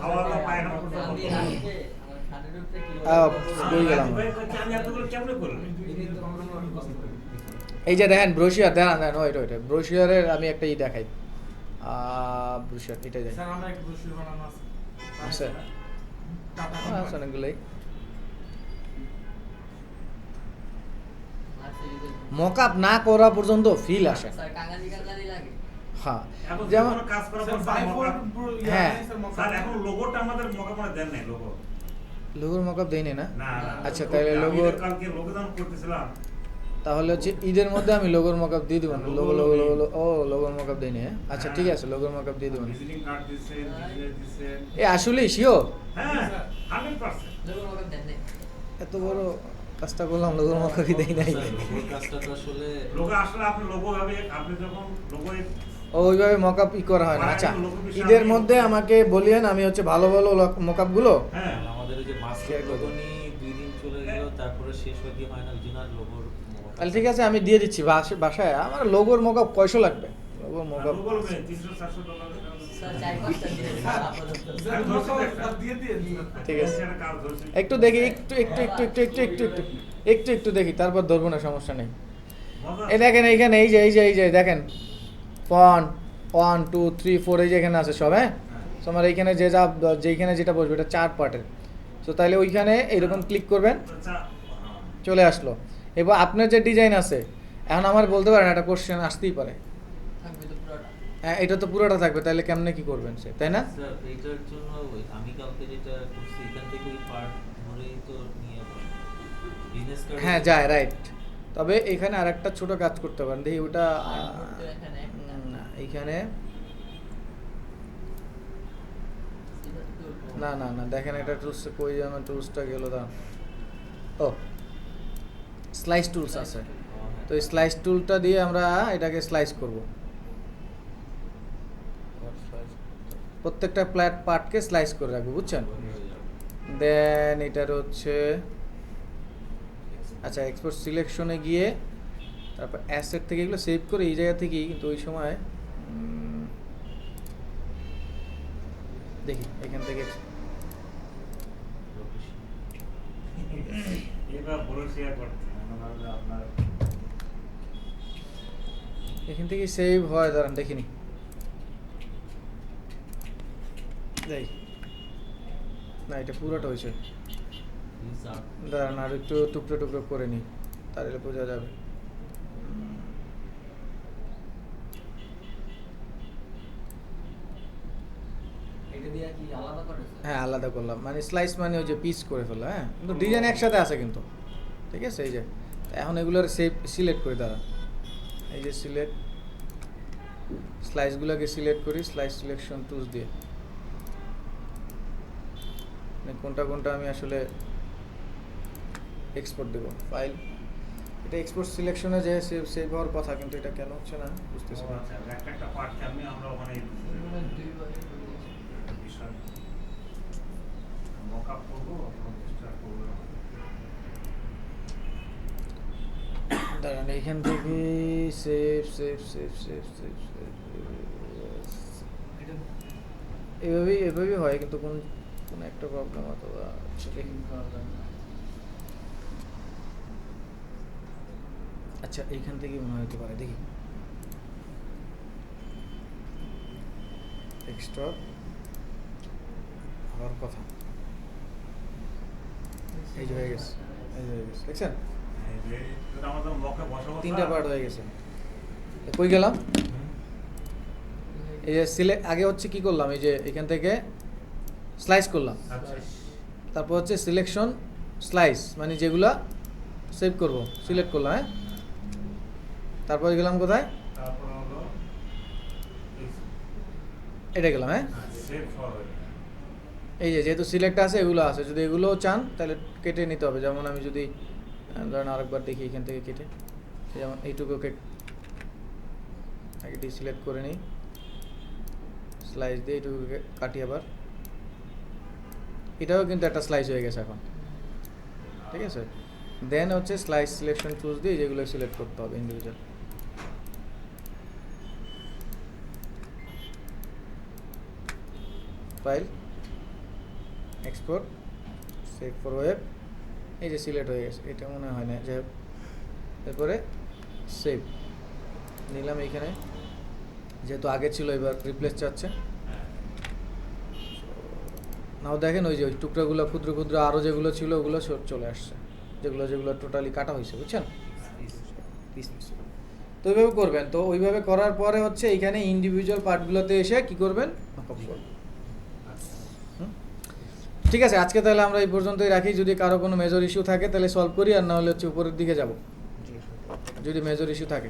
খাওয়া দাওয়া পায়খানা করতে আমি করতে- আজকে আমার শাড়ির উপরে কি বই গেলাম। ভাই বলছে, আমি এতগুলো কেমনে করলাম? এই যে দেখেন ব্রোশিয়ার, দেখান ওইটা ব্রোশিয়ারের আমি একটা দেখাই, ব্রোশিয়ার এটাই দেখ স্যার আমার একটা ব্রোশিউর বানানো আছে। আছে? টাটা আছে কোম্পানি। অনেকগুলোই। মক আপ না করা পর্যন্ত ফিল আসে, স্যার কাঙালি লাগে। হ্যাঁ। এখন যেমন কোনো কাজ করার স্যার পর বাই ফর হ্যাঁ। স্যার এখন লোগোটা আমাদের মোকামে দেন নাই লোগো। লোগোর মক আপ দেয়নি না? না না। আচ্ছা, তাহলে আমি লোগোর, কালকে লোগো দান করতেছিলাম। তাহলে হচ্ছে ঈদের মধ্যে আমি লোগোর মক আপ দিয়ে দেবো না। লোগো লোগোর মক আপ দেয়নি, হ্যাঁ? আচ্ছা ঠিক আছে, লোগোর মক আপ দিয়ে দেবো না। ভিজিটিং কার্ড দিছে, ডিজাইন দিছে। আসলেই শিওর? হ্যাঁ 100%। লোগোর মতো দেন নাই। এত বড় কাজটা করলাম, লোগোর মক আপই দেই নাই। স্যার, লোগোর কাজটা তো আসলে লোগো আসলে আপনি লোগো ভাবে আপনি যখন লোগো ওইভাবে মক আপ করা হয় না। আচ্ছা, ঈদের মধ্যে আমাকে বলিয়েন, আমি হচ্ছে ভালো ভালো মক আপগুলো। হ্যাঁ আমাদের ওই যে মাস্টার লোগো নিয়ে 2 দিন চলে গেল, তারপরে শেষ হতে হয় না, অরিজিনাল লোগোর তাহলে ঠিক আছে, আমি দিয়ে দিচ্ছি বাসায়। আমার লোগোর মক আপ কয়শো লাগবে? লোগোর মক আপ লোগো বলবেন 300-400 ডলার। স্যার 4-5টা দিয়ে দিন, স্যার, আপাতত। স্যার স্যার দিয়ে দিয়ে ঠিক আছে, একটা কাজ ধরছি। একটু দেখি, একটু দেখি, তারপর ধরবো না, সমস্যা নেই। মজা। এই দেখেন এইখানে, এই যে দেখেন ফন্ট 1 2 3 4 এই যে এখানে আছে সব, হ্যাঁ? তো আমার এইখানে যেইখানে যেটা বসবে এটা 4 পার্টের। তো তাহলে ওইখানে এইরকম ক্লিক করবেন, আচ্ছা, চলে আসলো। এবার আপনার যে ডিজাইন আছে, এখন আমার বলতে পারেন একটা কোশ্চেন আসতেই পারে, থাকবে তো পুরোটা। হ্যাঁ এটা তো পুরোটা থাকবে, তাহলে কেমনে কি করবেন সে, তাই না? স্যার এইটার জন্য আমি কালকে যেটা করছি এখান থেকে ওই পার্ট ধরেই তো নিয়ে বিজনেস কার্ড। হ্যাঁ যায়, রাইট। তবে এখানে আরেকটা ছোট কাজ করতে পারেন, দেখি ওটা তো এখানে একটা। না, এইখানে না দেখেন, এটা টুলস কই যেন টুলসটা গেল, দা ও স্লাইস টুলস আছে। তো এই স্লাইস টুলটা দিয়ে আমরা এটাকে স্লাইস করব, প্রত্যেকটা পার্টকে স্লাইস করে রাখবো, বুঝছেন? দেন এটার হচ্ছে আচ্ছা, এক্সপোর্ট সিলেকশনে গিয়ে তারপর অ্যাসেট থেকে এগুলো সেভ করে এই জায়গা থেকেই, কিন্তু ওই সময় দেখি এখান থেকে এবার বরুশিয়া করতে আপনার এখান থেকে সেভ হয়, দাঁড়ান দেখিনি। যাই না, এটা পুরোটা হয়েছে, দাঁড়ান আর একটু টুকরো টুকরো করে নিই, তাহলে বোঝা যাবে। এটা দিয়ে কি আলাদা করেছে? হ্যাঁ আলাদা করলাম, মানে স্লাইস মানে ওই যে পিস করে ফেলা, হ্যাঁ কিন্তু ডিজাইন একসাথে আছে কিন্তু, ঠিক আছে। এই যে এখন এগুলোর সেভ সিলেক্ট করি, দাঁড়ান এই যে সিলেক্ট, স্লাইসগুলোকে সিলেক্ট করি স্লাইস সিলেকশন টুলস দিয়ে, মানে কোনটা কোনটা আমি আসলে এক্সপোর্ট দেবো। ফাইল, এটা এক্সপোর্ট সিলেকশনে যে সেভ হওয়ার কথা, কিন্তু এটা কেন হচ্ছে না বুঝতেছি না। আচ্ছা, একটা পার্ট আমি আমরা ওখানে বিষয় মকআপ করবো, চেষ্টা করবো। দাঁড়ান এইখান থেকে save save save save save save, এভাবেই হয়, কিন্তু কোন কোন একটা প্রবলেম অথবা আচ্ছা এইখান থেকে মনে হতে পারে, দেখি এক্সট্রা হওয়ার কথা। এই যে হয়ে গেছে, এই যে হয়ে গেছে, দেখছেন এই যে এটা আমাদের মকআপ বসাবো, তিনটা পার্ট হয়ে গেছে। কই গেলাম, এই যে সিলেক্ট আগে হচ্ছে কি করলাম, এই যে এখান থেকে স্লাইস করলাম, আচ্ছা তারপর হচ্ছে সিলেকশন স্লাইস, মানে যেগুলা সেভ করব সিলেক্ট করলাম, হ্যাঁ তারপর গেলাম কোথায়, তারপর হলো এটা গেলাম, হ্যাঁ সেভ ফরওয়ার্ড। এই যে যেহেতু সিলেক্ট আছে এগুলো আছে, যদি এগুলো চান তাহলে কেটে নিতে হবে। যেমন আমি যদি ধরেন আরেকবার দেখি এখান থেকে কেটে, যেমন এইটুকুকে আগে সিলেক্ট করে নিই, স্লাইস দিয়ে এইটুকুকে কাটি, আবার এটাও কিন্তু একটা স্লাইস হয়ে গেছে এখন, ঠিক আছে। দেন হচ্ছে স্লাইস সিলেকশন চুজ দিয়ে যেগুলো সিলেক্ট করতে হবে individual. File, export, save for web, এই যে সিলেক্ট হয়ে গেছে, এটা মনে হয় না, যাই হোক। এরপরে সেভ নিলাম এইখানে, যেহেতু আগে ছিল এবার রিপ্লেস চাচ্ছে। নাও দেখেন ওই যে ওই টুকরাগুলো ক্ষুদ্র ক্ষুদ্র আরও যেগুলো ছিল ওগুলো চলে আসছে, যেগুলো যেগুলো টোটালি কাটা হয়েছে, বুঝছেন। তো ওইভাবে করবেন। তো ওইভাবে করার পরে হচ্ছে এইখানে ইন্ডিভিজুয়াল পার্টগুলোতে এসে কি করবেন, নকআপ করবেন। ঠিক আছে, আজকে তাহলে আমরা এই পর্যন্তই রাখি। যদি কারো কোনো মেজর ইস্যু থাকে তাহলে সলভ করি, আর না হলে হচ্ছে উপরের দিকে যাব যদি মেজর ইস্যু থাকে।